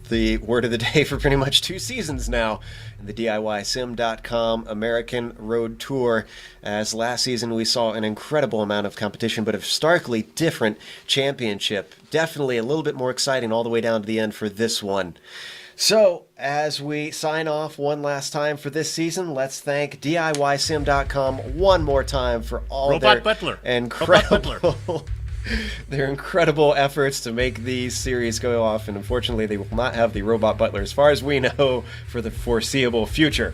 the word of the day for pretty much 2 seasons now in the DIYSim.com American Road Tour. As last season we saw an incredible amount of competition, but a starkly different championship. Definitely a little bit more exciting all the way down to the end for this one. So, as we sign off one last time for this season, let's thank DIYSim.com one more time for all their incredible efforts to make these series go off, and unfortunately they will not have the Robot Butler, as far as we know, for the foreseeable future.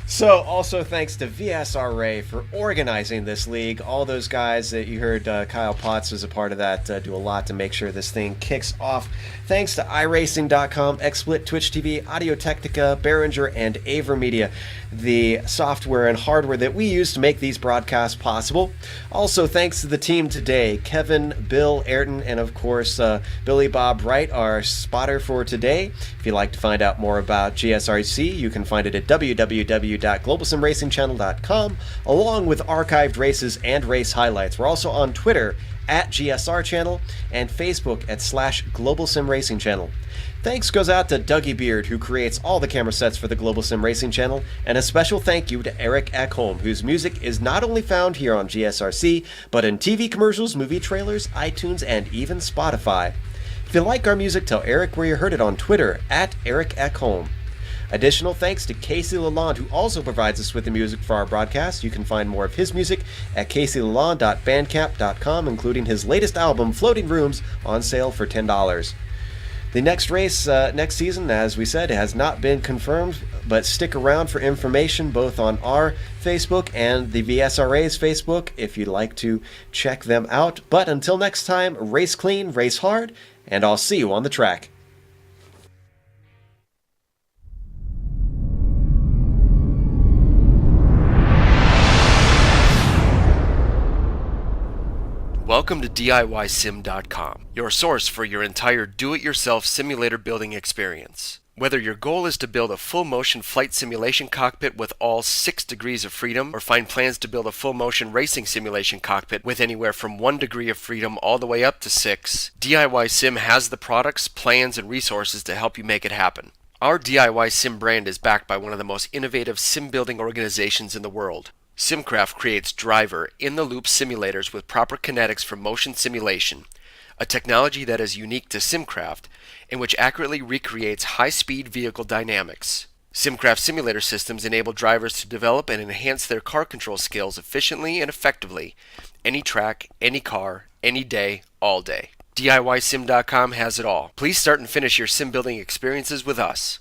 So, also thanks to VSRA for organizing this league. All those guys that you heard, Kyle Potts was a part of that, do a lot to make sure this thing kicks off. Thanks to iRacing.com, XSplit, Twitch TV, Audio Technica, Behringer, and AverMedia, the software and hardware that we use to make these broadcasts possible. Also, thanks to the team today, Kevin, Bill, Ayrton, and of course, Billy Bob Wright, our spotter for today. If you'd like to find out more about GSRC, you can find it at www.globalsimracingchannel.com, along with archived races and race highlights. We're also on Twitter at GSR Channel and Facebook at /Global Sim Racing Channel. Thanks goes out to Dougie Beard, who creates all the camera sets for the Global Sim Racing Channel, and a special thank you to Eric Ekholm, whose music is not only found here on GSRC, but in TV commercials, movie trailers, iTunes, and even Spotify. If you like our music, tell Eric where you heard it on Twitter at Eric Ekholm. Additional thanks to Casey Lalonde, who also provides us with the music for our broadcast. You can find more of his music at caseylalonde.bandcamp.com, including his latest album, Floating Rooms, on sale for $10. The next race next season, as we said, has not been confirmed, but stick around for information both on our Facebook and the VSRA's Facebook if you'd like to check them out. But until next time, race clean, race hard, and I'll see you on the track. Welcome to DIYSim.com, your source for your entire do-it-yourself simulator building experience. Whether your goal is to build a full-motion flight simulation cockpit with all 6 degrees of freedom, or find plans to build a full-motion racing simulation cockpit with anywhere from 1 degree of freedom all the way up to 6, DIY Sim has the products, plans, and resources to help you make it happen. Our DIY Sim brand is backed by one of the most innovative sim-building organizations in the world. Simcraft creates driver, in-the-loop simulators with proper kinetics for motion simulation, a technology that is unique to Simcraft and which accurately recreates high-speed vehicle dynamics. Simcraft simulator systems enable drivers to develop and enhance their car control skills efficiently and effectively, any track, any car, any day, all day. DIYSim.com has it all. Please start and finish your sim building experiences with us.